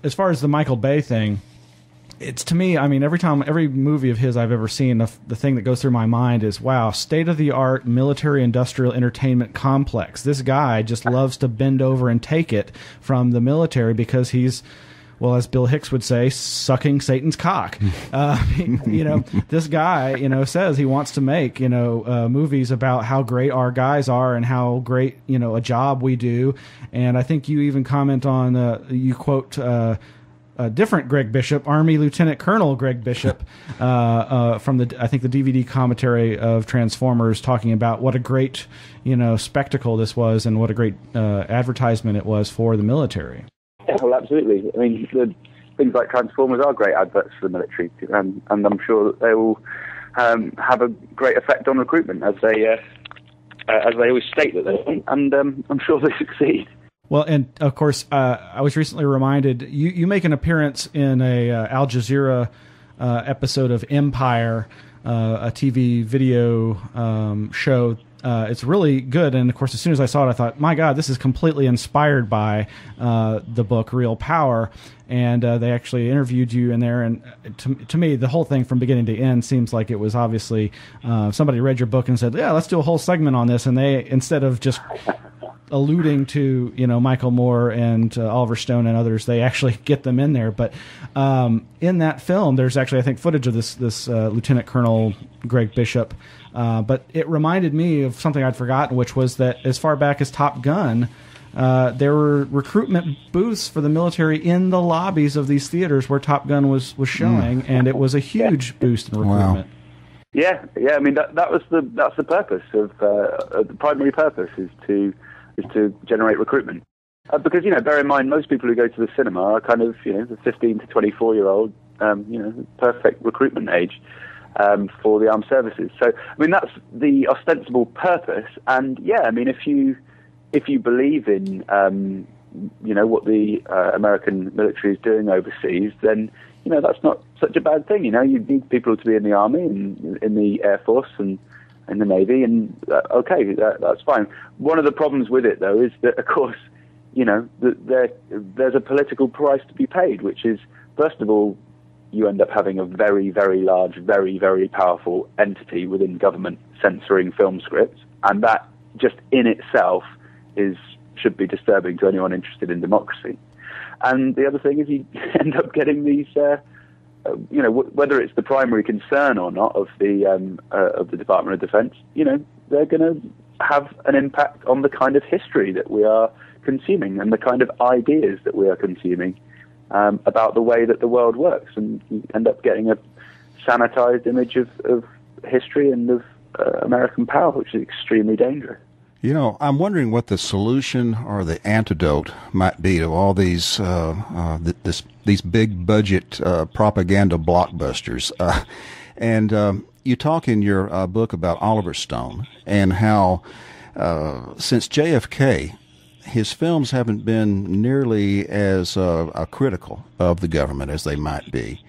as far as the Michael Bay thing, it's, to me, I mean, every movie of his I've ever seen, the thing that goes through my mind is, wow, state-of-the-art military-industrial entertainment complex. This guy just loves to bend over and take it from the military because he's well, as Bill Hicks would say, sucking Satan's cock. This guy, says he wants to make, movies about how great our guys are and how great, a job we do. And I think you even comment on, you quote, a different Greg Bishop, Army Lieutenant Colonel Greg Bishop, from the DVD commentary of Transformers, talking about what a great, spectacle this was and what a great advertisement it was for the military. Yeah, well, absolutely. I mean, things like Transformers are great adverts for the military, and I'm sure that they will have a great effect on recruitment, as they always state that they will, and I'm sure they succeed. Well, and of course, I was recently reminded, you make an appearance in a Al Jazeera episode of Empire, a TV video show. It's really good, and of course, as soon as I saw it, I thought, my God, this is completely inspired by the book Real Power, and they actually interviewed you in there, and to me, the whole thing from beginning to end seems like it was obviously somebody read your book and said, yeah, let's do a whole segment on this, and they, instead of just alluding to Michael Moore and Oliver Stone and others, they actually get them in there. But in that film, there's actually, I think, footage of this Lieutenant Colonel Greg Bishop. But it reminded me of something I'd forgotten, which was that as far back as Top Gun, there were recruitment booths for the military in the lobbies of these theaters where Top Gun was showing, and it was a huge boost in recruitment. Wow. Yeah. I mean, that's the purpose of the primary purpose is to generate recruitment. Because, bear in mind, most people who go to the cinema are kind of, the 15 to 24-year-old, perfect recruitment age for the armed services. So, I mean, that's the ostensible purpose. And, yeah, I mean, if you believe in, what the American military is doing overseas, then, that's not such a bad thing. You need people to be in the Army and in the Air Force and in the Navy, and that's fine. One of the problems with it, though, is that, of course, there's a political price to be paid, which is, first of all, you end up having a very, very large, very, very powerful entity within government censoring film scripts, and that just in itself should be disturbing to anyone interested in democracy. And the other thing is you end up getting these whether it's the primary concern or not of the Department of Defense, they're going to have an impact on the kind of history that we are consuming and the kind of ideas that we are consuming about the way that the world works, and you end up getting a sanitized image of history and of American power, which is extremely dangerous. I'm wondering what the solution or the antidote might be to all these these big budget propaganda blockbusters. And you talk in your book about Oliver Stone and how since JFK, his films haven't been nearly as critical of the government as they might be.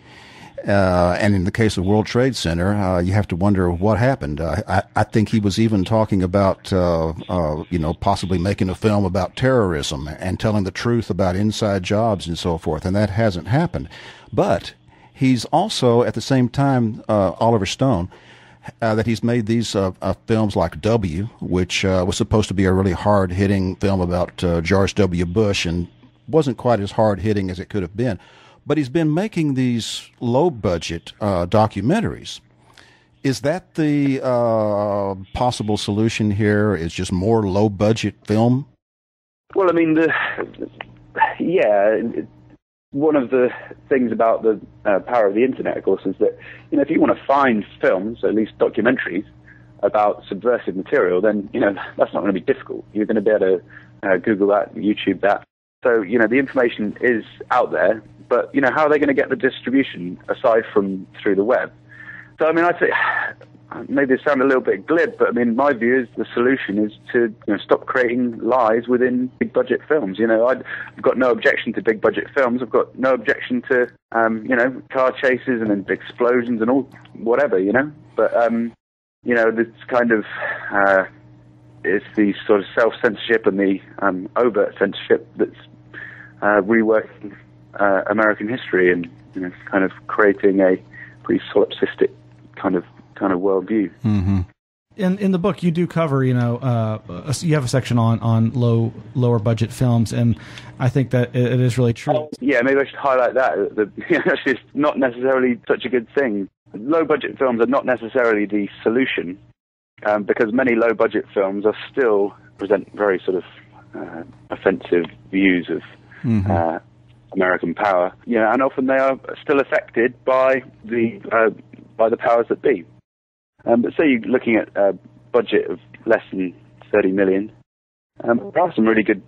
And in the case of World Trade Center, you have to wonder what happened. I think he was even talking about, possibly making a film about terrorism and telling the truth about inside jobs and so forth, and that hasn't happened. But he's also, at the same time, Oliver Stone, that he's made these films like W, which was supposed to be a really hard-hitting film about George W. Bush and wasn't quite as hard-hitting as it could have been. But he's been making these low-budget documentaries. Is that the possible solution here, is just more low-budget film? Well, I mean, one of the things about the power of the internet, of course, is that, if you want to find films, at least documentaries, about subversive material, then, that's not going to be difficult. You're going to be able to Google that, YouTube that. So, the information is out there. But, how are they going to get the distribution aside from through the web? So, I mean, I'd say, maybe it sounds a little bit glib, but, I mean, my view is the solution is to stop creating lies within big-budget films. I've got no objection to big-budget films. I've got no objection to, car chases and then explosions and all, whatever, But, this kind of, it's the sort of self-censorship and the overt censorship that's reworking American history and kind of creating a pretty solipsistic kind of worldview. Mm-hmm. In the book, you do cover, you have a section on lower budget films, and I think that it is really true. Yeah, maybe I should highlight that. It's just not necessarily such a good thing. Low budget films are not necessarily the solution, because many low budget films are still present very sort of offensive views of American power. And often they are still affected by the powers that be. But say you're looking at a budget of less than 30 million, there are some really good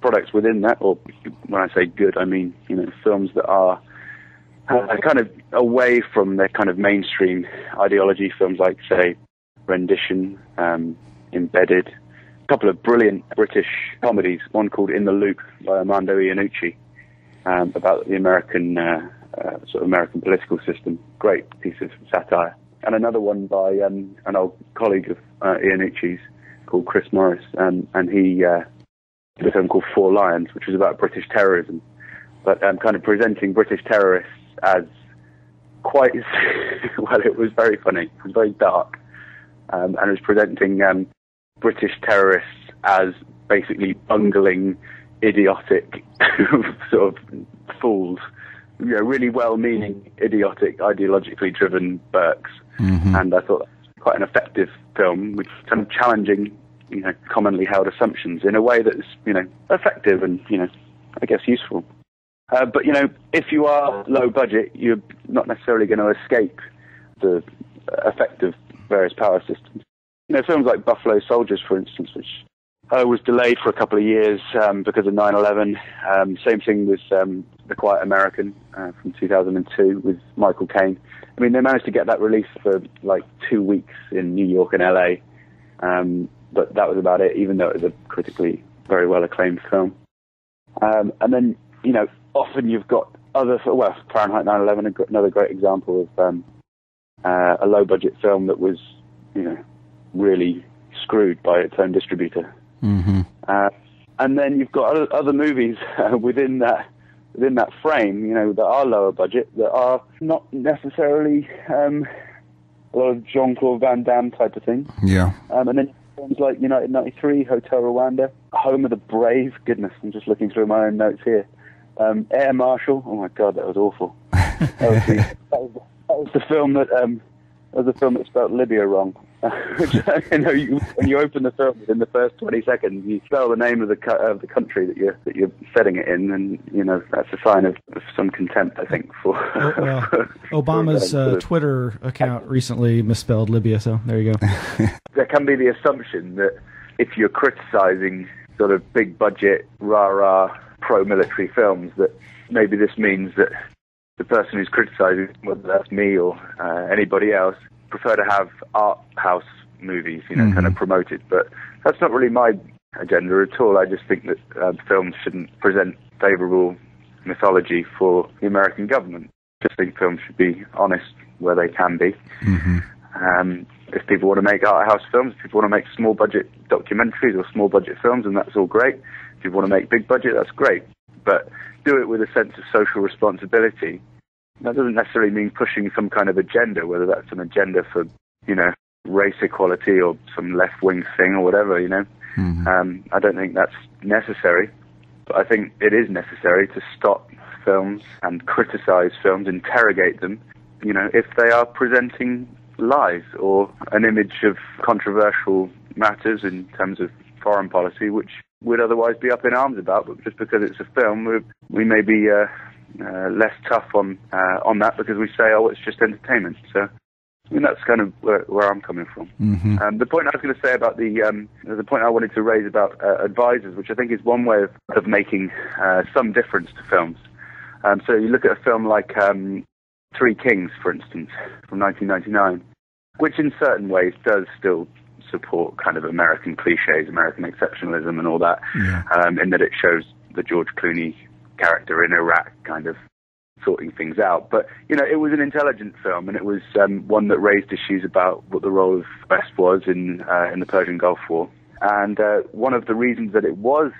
products within that, or when I say good, I mean, films that are kind of away from their kind of mainstream ideology, films like, say, Rendition, Embedded, a couple of brilliant British comedies, one called In the Loop by Armando Iannucci, about the American sort of American political system. Great piece of satire. And another one by an old colleague of Iannucci's called Chris Morris, and he did a film called Four Lions, which was about British terrorism, but kind of presenting British terrorists as quite, well, it was very funny, it was very dark, and it was presenting British terrorists as basically bungling, idiotic sort of fools, really well-meaning, idiotic, ideologically driven Burks. And I thought that was quite an effective film, which is kind of challenging, commonly held assumptions in a way that's, effective and, I guess useful. But, if you are low budget, you're not necessarily going to escape the effect of various power systems. Films like Buffalo Soldiers, for instance, which was delayed for a couple of years because of 9/11. Same thing with The Quiet American from 2002 with Michael Caine. I mean, they managed to get that released for like 2 weeks in New York and LA, but that was about it, even though it was a critically very well acclaimed film. And then, often you've got Fahrenheit 9/11, another great example of a low budget film that was, really screwed by its own distributor. And then you've got other movies within that frame, that are lower budget, that are not necessarily a lot of Jean-Claude Van Damme type of thing. Yeah. And then films like United 93, Hotel Rwanda, Home of the Brave. Goodness, I'm just looking through my own notes here. Air Marshal. Oh my God, that was awful. that was the film that spelled Libya wrong. Which, when you open the film, within the first 20 seconds, you spell the name of the country that you're setting it in, and that's a sign of some contempt, I think, for. Obama's Twitter account recently misspelled Libya, so there you go. There can be the assumption that if you're criticizing sort of big budget, rah-rah, pro-military films, that maybe this means that the person who's criticizing, whether that's me or anybody else, prefer to have art house movies, kind of promoted. But that's not really my agenda at all. I just think that films shouldn't present favourable mythology for the American government. I just think films should be honest where they can be. If people want to make art house films, if people want to make small budget documentaries or small budget films, and that's all great. If you want to make big budget, that's great. But do it with a sense of social responsibility. That doesn't necessarily mean pushing some kind of agenda, whether that's an agenda for, race equality or some left-wing thing or whatever, I don't think that's necessary. But I think it is necessary to stop films and criticize films, interrogate them, if they are presenting lies or an image of controversial matters in terms of foreign policy, which we'd otherwise be up in arms about. But just because it's a film, we may be less tough on that because we say, it's just entertainment. So, that's kind of where I'm coming from. The point I was going to say about the point I wanted to raise about advisors, which I think is one way of making some difference to films. So you look at a film like Three Kings, for instance, from 1999, which in certain ways does still support kind of American cliches, American exceptionalism and all that, in that it shows the George Clooney character in Iraq kind of sorting things out. But, it was an intelligent film, and it was one that raised issues about what the role of the West was in the Persian Gulf War. And one of the reasons that it was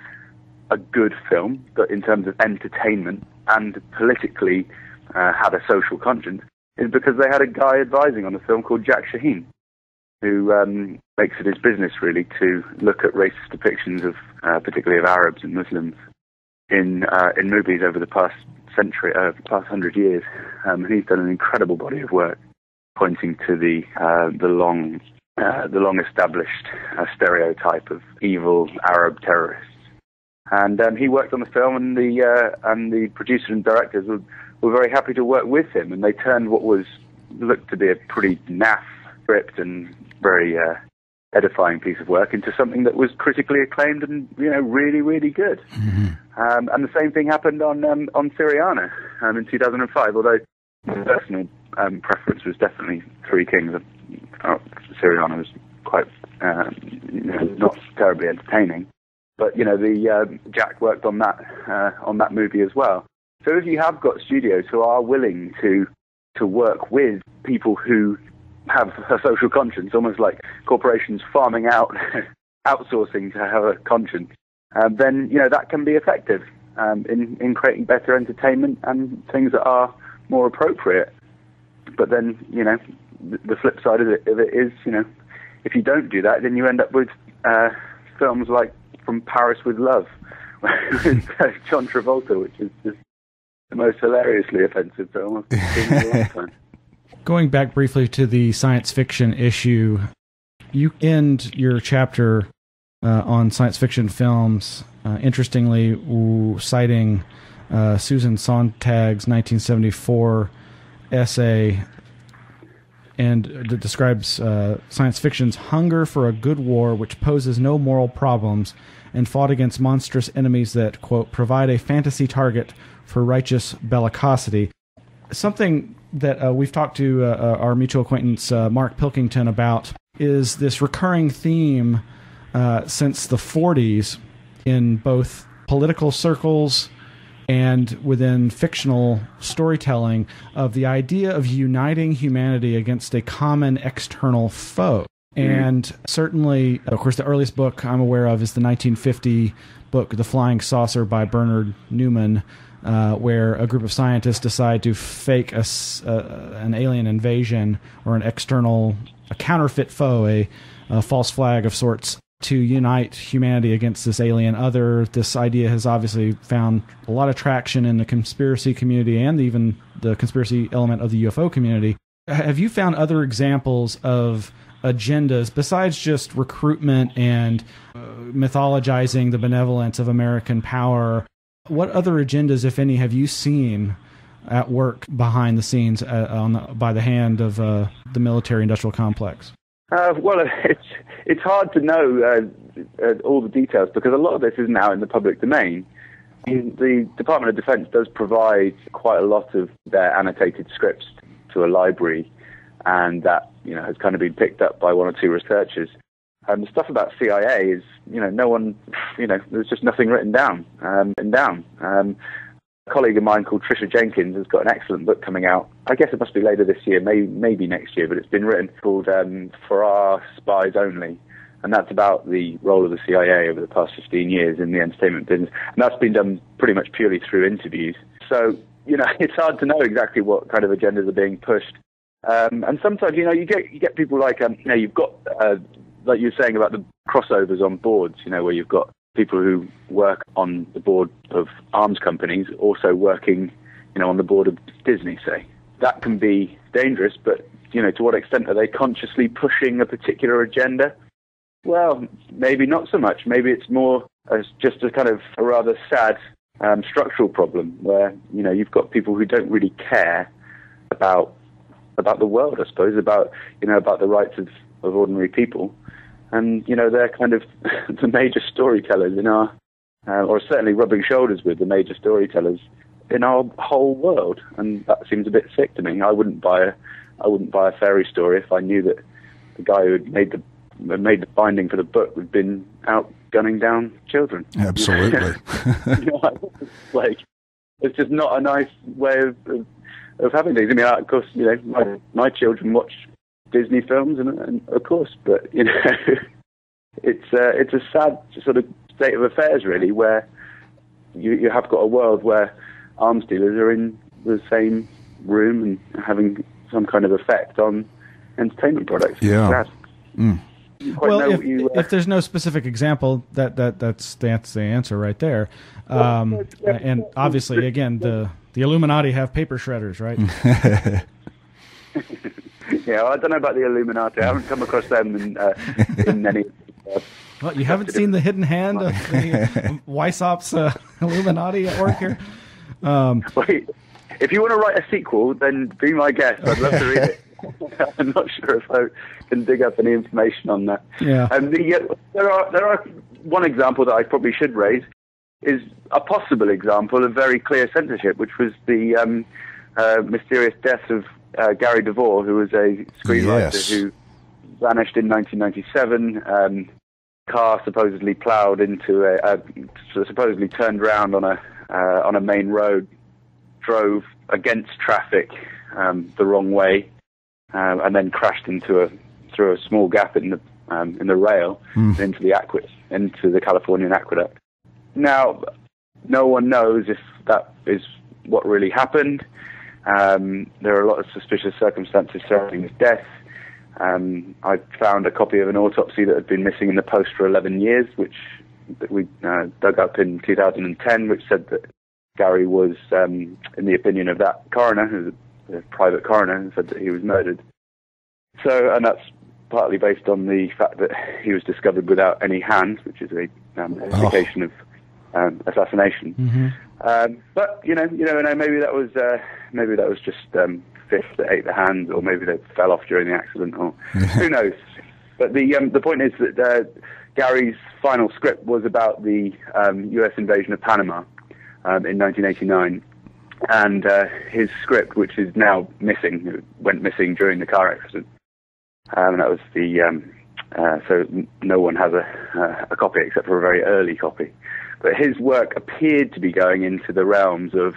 a good film, but in terms of entertainment and politically had a social conscience, is because they had a guy advising on the film called Jack Shaheen. who makes it his business really to look at racist depictions of, particularly of Arabs and Muslims, in movies over the past century, past 100 years. And he's done an incredible body of work pointing to the long established stereotype of evil Arab terrorists. And he worked on the film, and the producers and directors were very happy to work with him, and they turned what looked to be a pretty naff script and very edifying piece of work into something that was critically acclaimed and really, really good. Mm-hmm. And the same thing happened on Syriana in 2005. Although my personal preference was definitely Three Kings. Syriana was quite not terribly entertaining, but Jack worked on that movie as well. So if you have got studios who are willing to work with people who have a social conscience, almost like corporations farming out, outsourcing to have a conscience, then that can be effective in creating better entertainment and things that are more appropriate. But then the flip side of it is if you don't do that, then you end up with films like From Paris with Love, with John Travolta, which is just the most hilariously offensive film I've seen in a long time. Going back briefly to the science fiction issue, you end your chapter on science fiction films, interestingly citing Susan Sontag's 1974 essay, and it describes science fiction's hunger for a good war which poses no moral problems and fought against monstrous enemies that, quote, provide a fantasy target for righteous bellicosity. Something that we've talked to our mutual acquaintance Mark Pilkington about is this recurring theme since the 40s in both political circles and within fictional storytelling of the idea of uniting humanity against a common external foe. And certainly, of course, the earliest book I'm aware of is the 1950 book, The Flying Saucer by Bernard Newman, where a group of scientists decide to fake an alien invasion or a counterfeit foe, a false flag of sorts, to unite humanity against this alien other. This idea has obviously found a lot of traction in the conspiracy community and even the conspiracy element of the UFO community. Have you found other examples of agendas besides just recruitment and mythologizing the benevolence of American power? What other agendas, if any, have you seen at work behind the scenes by the hand of the military-industrial complex? Well, it's hard to know all the details because a lot of this is now in the public domain. The Department of Defense does provide quite a lot of their annotated scripts to a library, and that has kind of been picked up by one or two researchers. The stuff about CIA is, no one, there's just nothing written down. A colleague of mine called Tricia Jenkins has got an excellent book coming out. I guess it must be later this year, maybe next year, but it's been written called For Our Spies Only. And that's about the role of the CIA over the past 15 years in the entertainment business. And that's been done pretty much purely through interviews. So, it's hard to know exactly what kind of agendas are being pushed. And sometimes, you get people like, you've got, like you were saying about the crossovers on boards, where you've got people who work on the board of arms companies also working, on the board of Disney, say. That can be dangerous, but, to what extent are they consciously pushing a particular agenda? Well, maybe not so much. Maybe it's more as just a kind of a rather sad structural problem where, you've got people who don't really care about the world, I suppose, about the rights of ordinary people. And, they're kind of the major storytellers in our, or certainly rubbing shoulders with the major storytellers in our whole world. And that seems a bit sick to me. I wouldn't buy a fairy story if I knew that the guy who had made the binding for the book had been out gunning down children. Absolutely. It's just not a nice way of having things. I mean, of course, my children watch Disney films, and of course, but it's a sad sort of state of affairs, really, where you have got a world where arms dealers are in the same room and having some kind of effect on entertainment products. Yeah. quite know what you... if there's no specific example, that's the answer right there. And obviously, again, the Illuminati have paper shredders, right? Yeah, well, I don't know about the Illuminati. I haven't come across them in any... Well, you haven't seen the hidden hand of the Weissopp's Illuminati at work here? Wait, if you want to write a sequel, then be my guest. I'd love to read it. I'm not sure if I can dig up any information on that. Yeah. There are one example that I probably should raise is a possible example of very clear censorship, which was the mysterious death of Gary DeVore, who was a screenwriter who vanished in 1997. Car supposedly ploughed into supposedly turned around on a main road, drove against traffic the wrong way, and then crashed through a small gap in the rail into the Californian aqueduct. Now, no one knows if that is what really happened. There are a lot of suspicious circumstances surrounding his death. I found a copy of an autopsy that had been missing in the post for 11 years, which we dug up in 2010, which said that Gary was, in the opinion of that coroner, who's a private coroner, said that he was murdered. So, and that's partly based on the fact that he was discovered without any hands, which is an indication of assassination. Mm-hmm. But you know, maybe that was just fish that ate the hands, or maybe they fell off during the accident, or who knows. But the point is that Gary's final script was about the U.S. invasion of Panama in 1989, and his script, which is now missing, went missing during the car accident. And that was so no one has a copy except for a very early copy. But his work appeared to be going into the realms of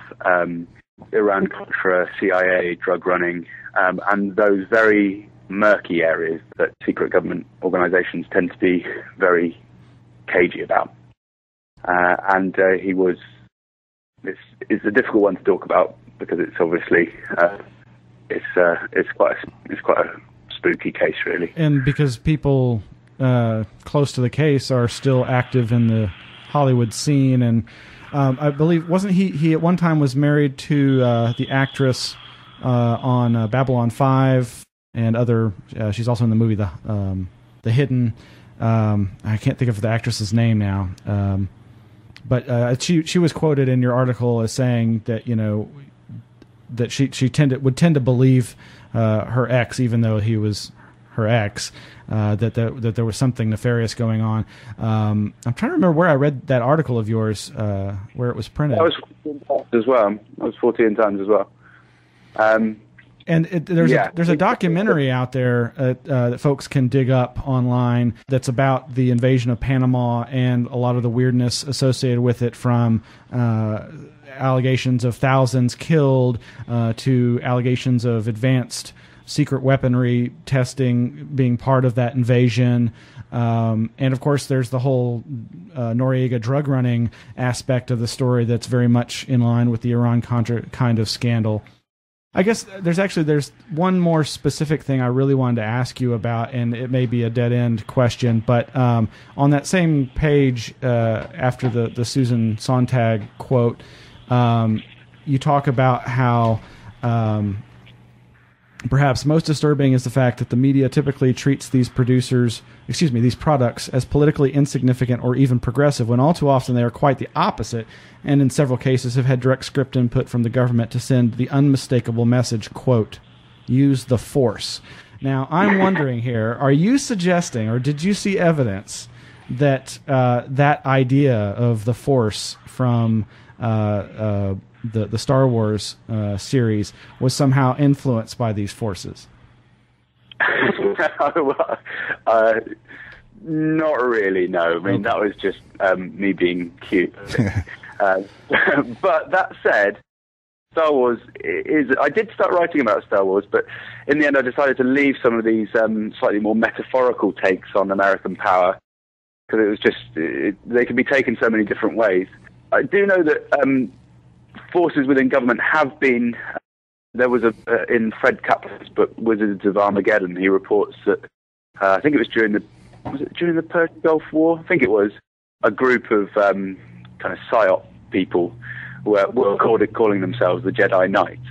Iran-Contra, CIA, drug running, and those very murky areas that secret government organizations tend to be very cagey about. And he was... It's a difficult one to talk about because it's obviously... it's quite a spooky case, really. And because people close to the case are still active in the Hollywood scene, and I believe wasn't he at one time was married to the actress on Babylon 5 and other. She's also in the movie The Hidden. I can't think of the actress's name now, but she was quoted in your article as saying that that she would tend to believe her ex, even though he was her ex, that there was something nefarious going on. I'm trying to remember where I read that article of yours, where it was printed. That was 14 times as well. That was 14 times as well. And there's a documentary out there that folks can dig up online that's about the invasion of Panama and a lot of the weirdness associated with it, from allegations of thousands killed to allegations of advanced secret weaponry testing being part of that invasion. And of course, there's the whole Noriega drug running aspect of the story that's very much in line with the Iran-Contra kind of scandal. I guess there's one more specific thing I really wanted to ask you about, and it may be a dead-end question, but on that same page, after the Susan Sontag quote, you talk about how perhaps most disturbing is the fact that the media typically treats these products as politically insignificant or even progressive, when all too often they are quite the opposite, and in several cases have had direct script input from the government to send the unmistakable message, quote, use the force. Now, I'm wondering here, are you suggesting, or did you see evidence that that idea of the force from the Star Wars series was somehow influenced by these forces? Not really, no. I mean, that was just me being cute. But that said, Star Wars is... I did start writing about Star Wars, but in the end I decided to leave some of these slightly more metaphorical takes on American power, because it was just... they can be taken so many different ways. I do know that forces within government have been... There was in Fred Kaplan's book, Wizards of Armageddon, he reports that I think it was during the Persian Gulf War? I think it was a group of kind of psyop people were calling themselves the Jedi Knights.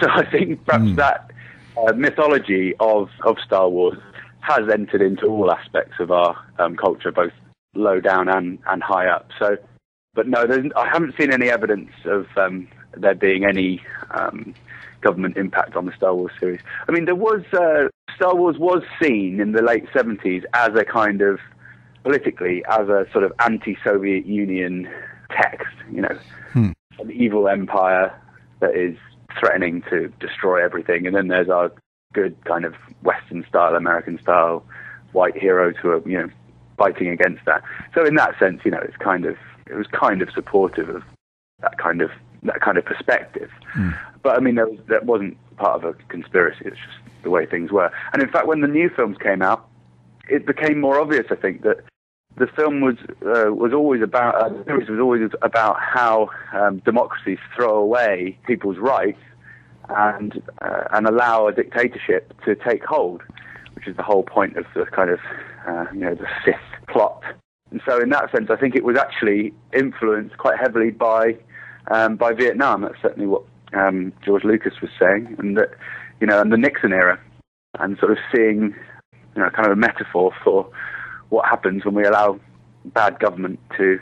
So I think perhaps that mythology of Star Wars has entered into all aspects of our culture, both low down and high up. So, but no, I haven't seen any evidence of there being any government impact on the Star Wars series. I mean, there was Star Wars was seen in the late 70s as a kind of politically as a sort of anti-Soviet Union text, an evil empire that is threatening to destroy everything, and then there's our good kind of Western style, American style white heroes who are fighting against that. So in that sense, it was kind of supportive of that kind of perspective. But I mean, that wasn't part of a conspiracy. It's just the way things were. And in fact, when the new films came out, it became more obvious, I think, that the film was always about the series was always about how democracies throw away people's rights and allow a dictatorship to take hold, which is the whole point of the kind of the Sith plot. And so, in that sense, I think it was actually influenced quite heavily by Vietnam. That's certainly what George Lucas was saying, and that and the Nixon era, and sort of seeing kind of a metaphor for what happens when we allow bad government to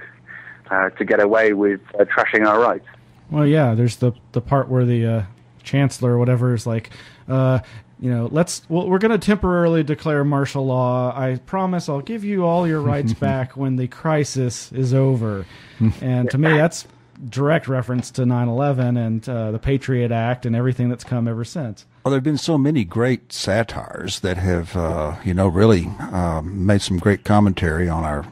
get away with trashing our rights. Well, yeah, there's the part where the chancellor or whatever is like, we're going to temporarily declare martial law. I promise I'll give you all your rights back when the crisis is over. And to me, that's direct reference to 9/11 and the Patriot Act and everything that's come ever since. Well, there have been so many great satires that have, really made some great commentary on our,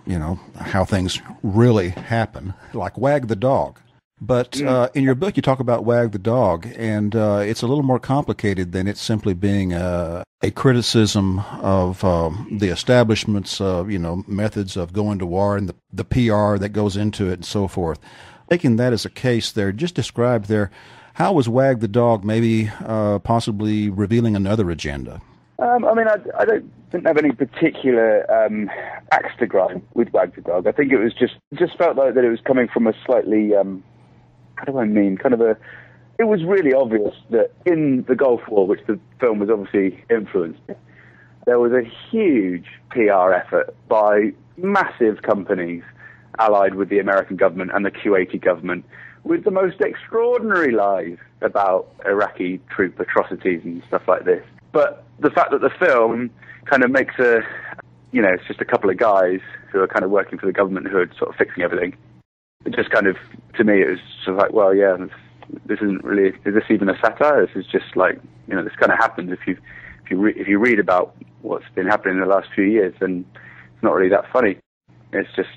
how things really happen, like Wag the Dog. But in your book, you talk about Wag the Dog, and it's a little more complicated than it simply being a criticism of the establishment's, methods of going to war and the PR that goes into it and so forth. Taking that as a case there, just describe there, how was Wag the Dog maybe possibly revealing another agenda? I didn't have any particular axe to grind with Wag the Dog. I think it was just felt like that it was coming from a slightly, it was really obvious that in the Gulf War, which the film was obviously influenced, there was a huge PR effort by massive companies allied with the American government and the Kuwaiti government, with the most extraordinary lies about Iraqi troop atrocities and stuff like this. But the fact that the film kind of makes it's just a couple of guys who are kind of working for the government who are sort of fixing everything, it just kind of, to me, it was sort of like, well, yeah, this isn't really, is this even a satire? This is just like, this kind of happens if you read about what's been happening in the last few years, then it's not really that funny. It's just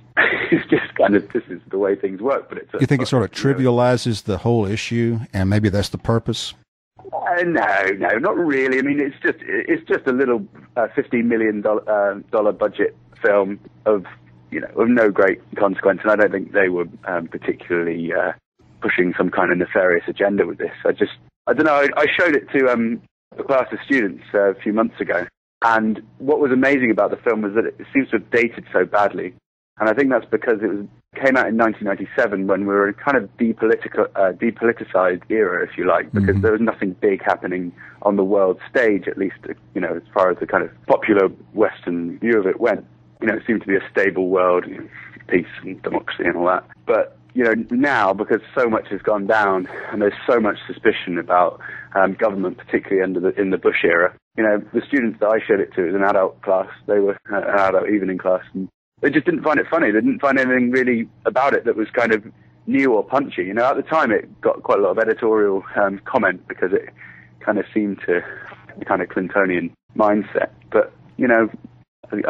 kind of, this is the way things work. But you think it sort of trivializes the whole issue, and maybe that's the purpose? No, not really. I mean, it's just a little $15 million budget film of no great consequence, and I don't think they were particularly pushing some kind of nefarious agenda with this. I don't know. I showed it to a class of students a few months ago, and what was amazing about the film was that it seems to have dated so badly. And I think that's because it came out in 1997 when we were in a kind of depoliticized era, if you like, because there was nothing big happening on the world stage, at least, as far as the kind of popular Western view of it went. It seemed to be a stable world, peace and democracy and all that. But, now, because so much has gone down and there's so much suspicion about government, particularly in the Bush era, the students that I showed it to, it was an adult class, they were an adult evening class, and they just didn't find it funny. They didn't find anything really about it that was kind of new or punchy. At the time it got quite a lot of editorial comment because it kind of seemed to the kind of Clintonian mindset. But,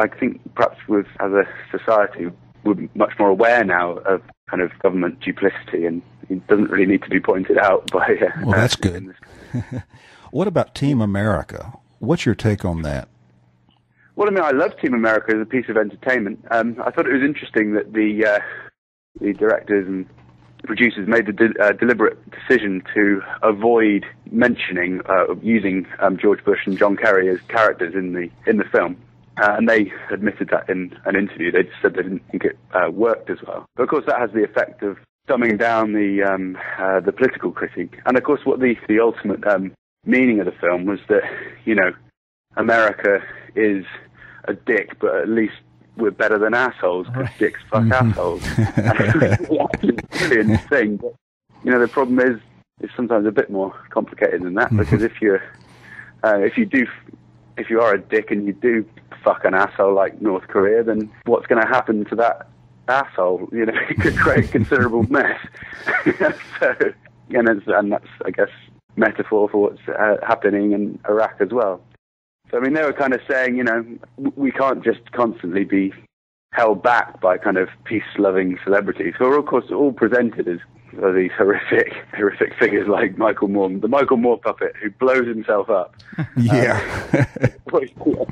I think perhaps as a society, we're much more aware now of kind of government duplicity, and it doesn't really need to be pointed out by... well, that's good. What about Team America? What's your take on that? Well, I love Team America as a piece of entertainment. I thought it was interesting that the directors and producers made the deliberate decision to avoid mentioning using George Bush and John Kerry as characters in the film. And they admitted that in an interview. They just said they didn't think it worked as well. But of course, that has the effect of dumbing down the political critique. And of course, what the ultimate meaning of the film was that, you know, America is a dick, but at least we're better than assholes, because dicks fuck assholes. It's a brilliant thing. But, you know, the problem is it's sometimes a bit more complicated than that, because if you are a dick and you do fuck an asshole like North Korea, then what's going to happen to that asshole? You know, it could create a considerable mess. So, and that's, I guess, metaphor for what's happening in Iraq as well. So, I mean, they were kind of saying, you know, we can't just constantly be held back by kind of peace-loving celebrities who are, of course, all presented as these horrific figures like Michael Moore, the Michael Moore puppet who blows himself up. Yeah.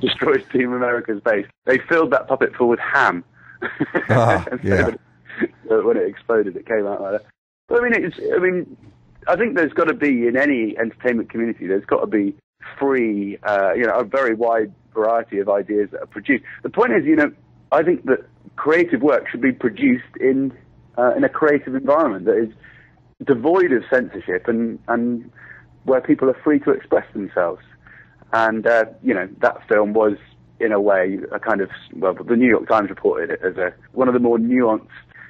Destroys Team America's base. They filled that puppet full with ham. Yeah. So when it exploded, it came out like that. But, I mean, I think there's got to be, in any entertainment community, there's got to be free, a very wide variety of ideas that are produced. The point is, you know, I think that creative work should be produced in a creative environment that is devoid of censorship and where people are free to express themselves. And, you know, that film was, in a way, a kind of, well, the New York Times reported it as one of the more nuanced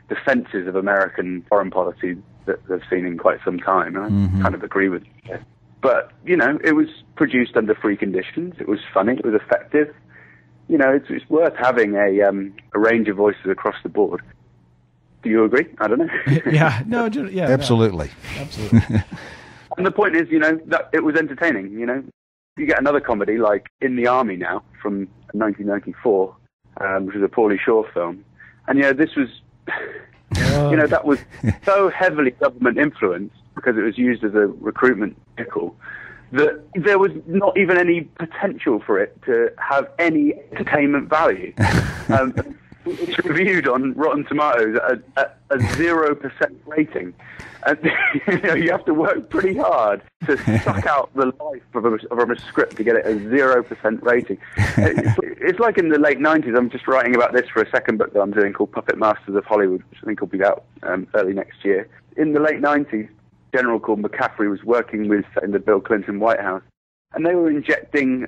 defenses of American foreign policy that they've seen in quite some time. And I kind of agree with it. But, you know, it was produced under free conditions. It was funny. It was effective. You know, it's worth having a range of voices across the board. Do you agree? I don't know. Yeah. No. Yeah. Absolutely. No. Absolutely. And the point is, you know, that it was entertaining. You know, you get another comedy like In the Army Now from 1994, which is a Pauly Shore film, and you know, this was, you know, that was so heavily government influenced because it was used as a recruitment vehicle that there was not even any potential for it to have any entertainment value. It's reviewed on Rotten Tomatoes at a 0% rating. And you know, you have to work pretty hard to suck out the life of a script to get it a 0% rating. It's like in the late 90s. I'm just writing about this for a second book that I'm doing called Puppet Masters of Hollywood, which I think will be out early next year. In the late 90s, a general called McCaffrey was working in the Bill Clinton White House, and they were injecting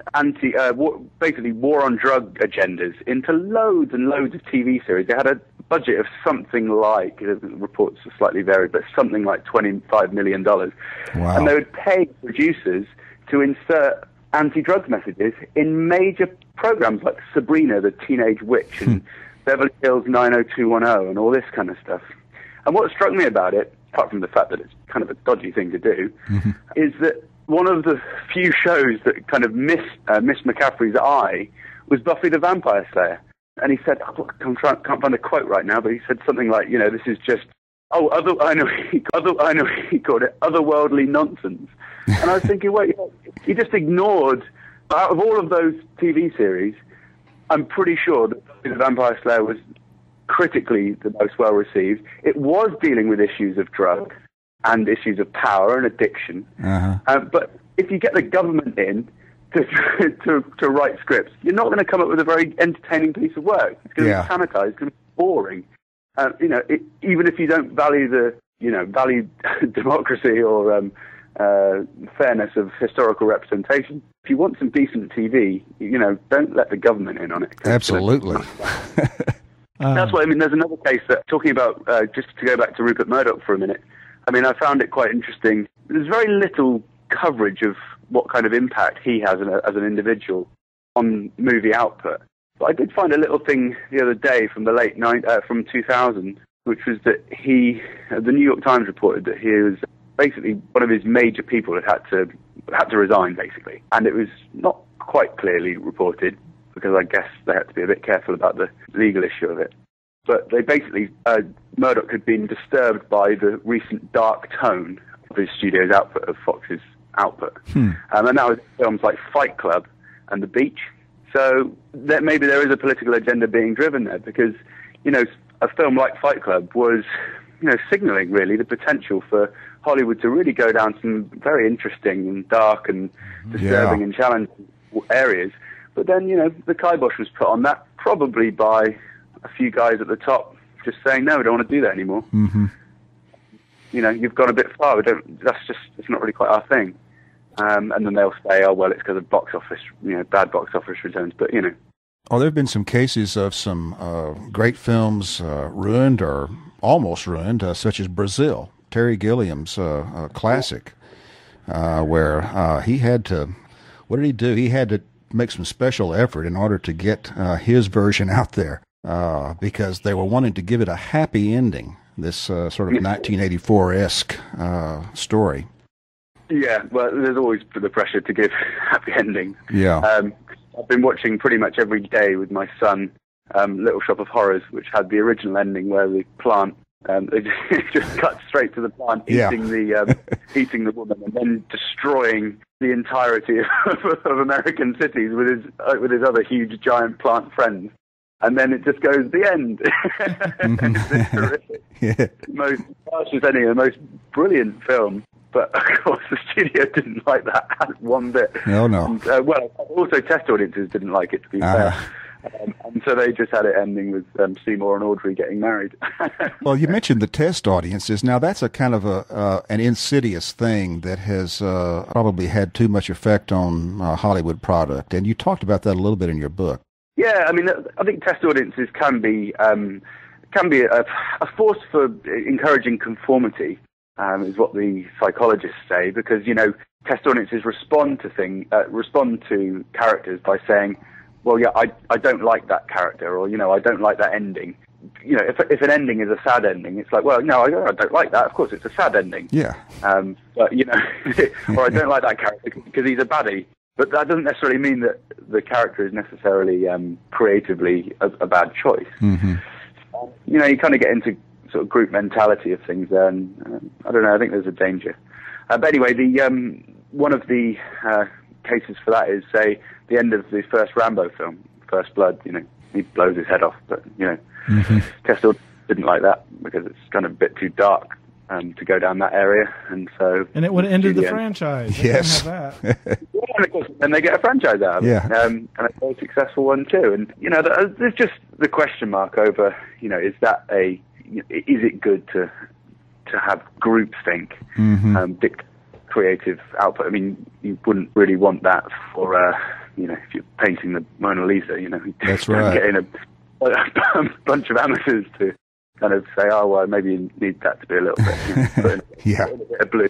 basically war on drug agendas into loads and loads of TV series. They had a budget of something like, reports are slightly varied, but something like $25 million. Wow. And they would pay producers to insert anti-drug messages in major programs like Sabrina, the Teenage Witch, and Beverly Hills 90210, and all this kind of stuff. And what struck me about it, apart from the fact that it's kind of a dodgy thing to do, is that one of the few shows that kind of missed McCaffrey's eye was Buffy the Vampire Slayer. And he said, can't find a quote right now, but he said something like, you know, this is just, I know he called it otherworldly nonsense. And I was thinking, wait, he just ignored, out of all of those TV series, I'm pretty sure that Buffy the Vampire Slayer was critically the most well received. It was dealing with issues of drug and issues of power and addiction. But if you get the government in to write scripts, you're not going to come up with a very entertaining piece of work. It's going to be sanitized, it's going to be boring. You know, even if you don't value value democracy or fairness of historical representation, if you want some decent TV, you know, don't let the government in on it. Absolutely. That's why, I mean, there's another case that, talking about, just to go back to Rupert Murdoch for a minute, I mean, I found it quite interesting. There's very little coverage of what kind of impact he has as an individual on movie output. But I did find a little thing the other day from the from 2000, which was that the New York Times reported that he was basically one of his major people had to resign, basically. And it was not quite clearly reported, because I guess they had to be a bit careful about the legal issue of it. But they basically, Murdoch had been disturbed by the recent dark tone of his studio's output, of Fox's output. And that was films like Fight Club and The Beach. So maybe there is a political agenda being driven there, because, you know, a film like Fight Club was, you know, signaling really the potential for Hollywood to really go down some very interesting and dark and disturbing and challenging areas, But then, the kibosh was put on that, probably by a few guys at the top just saying, no, we don't want to do that anymore. Mm-hmm. You've gone a bit far. It's not really quite our thing. And then they'll say, oh, well, it's because of box office, bad box office returns. But, Oh, there have been some cases of some great films ruined or almost ruined, such as Brazil, Terry Gilliam's classic, where he had to, what did he do? He had to make some special effort in order to get his version out there because they were wanting to give it a happy ending, this sort of 1984-esque story. Yeah, well, there's always the pressure to give happy endings. Yeah. I've been watching pretty much every day with my son Little Shop of Horrors, which had the original ending where the plant, they just cut straight to the plant, eating the woman, and then destroying the entirety of American cities with his other huge giant plant friends. And then it just goes, the end. It's terrific. Yeah. Most harshest ending, the most brilliant film. But, of course, the studio didn't like that one bit. No. And, well, also test audiences didn't like it, to be fair. And so they just had it ending with Seymour and Audrey getting married. Well, you mentioned the test audiences. Now, that's a kind of an insidious thing that has probably had too much effect on Hollywood product. And you talked about that a little bit in your book. Yeah, I mean, I think test audiences can be a force for encouraging conformity. Is what the psychologists say, because test audiences respond to characters by saying, well, yeah, I don't like that character, or I don't like that ending. If an ending is a sad ending, it's like, well, no, I don't like that. Of course, it's a sad ending. Yeah. But or I don't like that character because he's a baddie. But that doesn't necessarily mean that the character is necessarily creatively a bad choice. Mm-hmm. You kind of get into sort of group mentality of things there, and I don't know, I think there's a danger. But anyway, one of the cases for that is, say, the end of the first Rambo film, First Blood. He blows his head off, but Mm-hmm. Test audience didn't like that because it's kind of a bit too dark to go down that area, and it would have ended the franchise. Yes. Have that. Yeah, and of course, then they get a franchise out of it, and a very successful one too. And there's just the question mark over, is that is it good to have groupthink dictate creative output? I mean, you wouldn't really want that for if you're painting the Mona Lisa. That's right. Getting a bunch of amateurs to kind of say, oh well, maybe you need that to be a little bit, put in Yeah. a bit of blue.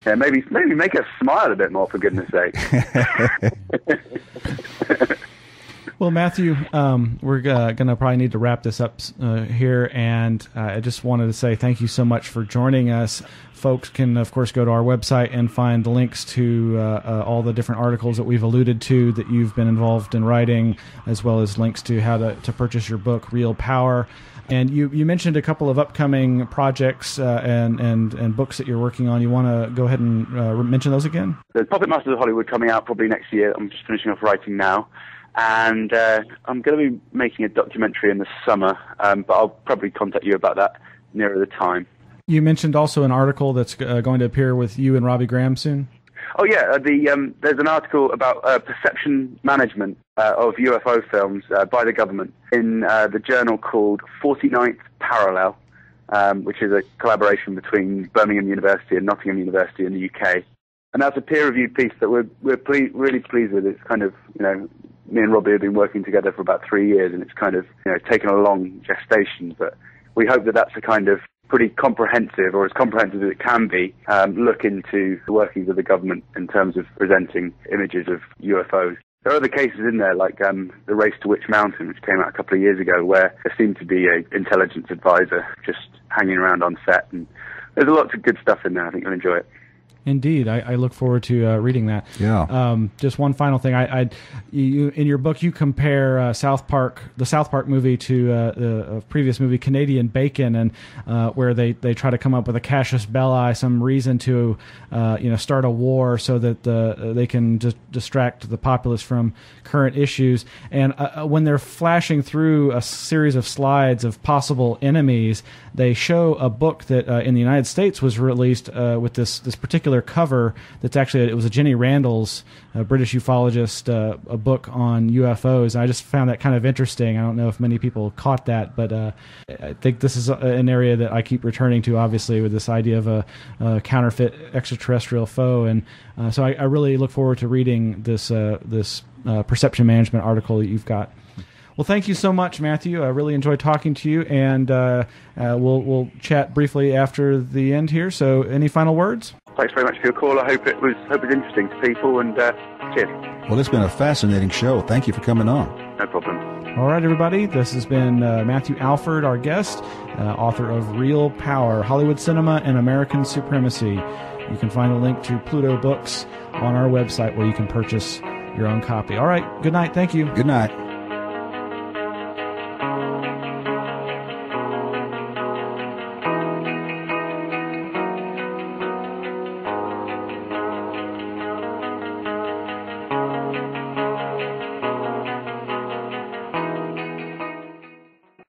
Yeah, maybe make us smile a bit more, for goodness sake. Well, Matthew, we're going to probably need to wrap this up here, and I just wanted to say thank you so much for joining us. Folks can, of course, go to our website and find the links to all the different articles that we've alluded to that you've been involved in writing, as well as links to how to purchase your book, Real Power. And you mentioned a couple of upcoming projects and books that you're working on. You want to go ahead and mention those again? There's Puppet Masters of Hollywood coming out probably next year. I'm just finishing off writing now. And I'm going to be making a documentary in the summer, but I'll probably contact you about that nearer the time. You mentioned also an article that's going to appear with you and Robbie Graham soon? Oh, yeah. There's an article about perception management of UFO films by the government in the journal called 49th Parallel, which is a collaboration between Birmingham University and Nottingham University in the UK. And that's a peer-reviewed piece that we're really pleased with. It's kind of, me and Robbie have been working together for about 3 years, and it's kind of, taken a long gestation. But we hope that that's a kind of pretty comprehensive, or as comprehensive as it can be, look into the workings of the government in terms of presenting images of UFOs. There are other cases in there, like the Race to Witch Mountain, which came out a couple of years ago, where there seemed to be an intelligence advisor just hanging around on set. And there's a lot of good stuff in there. I think you'll enjoy it. Indeed, I look forward to reading that. Yeah. Just one final thing, you in your book you compare the South Park movie to the previous movie Canadian Bacon, and where they try to come up with a casus belli, some reason to start a war so that they can just distract the populace from current issues. And when they're flashing through a series of slides of possible enemies, they show a book that in the United States was released with this particular particular cover that's actually, it was a Jenny Randall's, British ufologist, a book on UFOs. And I just found that kind of interesting. I don't know if many people caught that, but I think this is an area that I keep returning to, obviously, with this idea of a counterfeit extraterrestrial foe. And so I really look forward to reading this perception management article that you've got. Well, thank you so much, Matthew. I really enjoyed talking to you, and we'll chat briefly after the end here. So, any final words? Thanks very much for your call. I hope it was interesting to people, and cheers. Well, it's been a fascinating show. Thank you for coming on. No problem. All right, everybody. This has been Matthew Alford, our guest, author of Real Power, Hollywood Cinema and American Supremacy. You can find a link to Pluto Books on our website where you can purchase your own copy. All right. Good night. Thank you. Good night.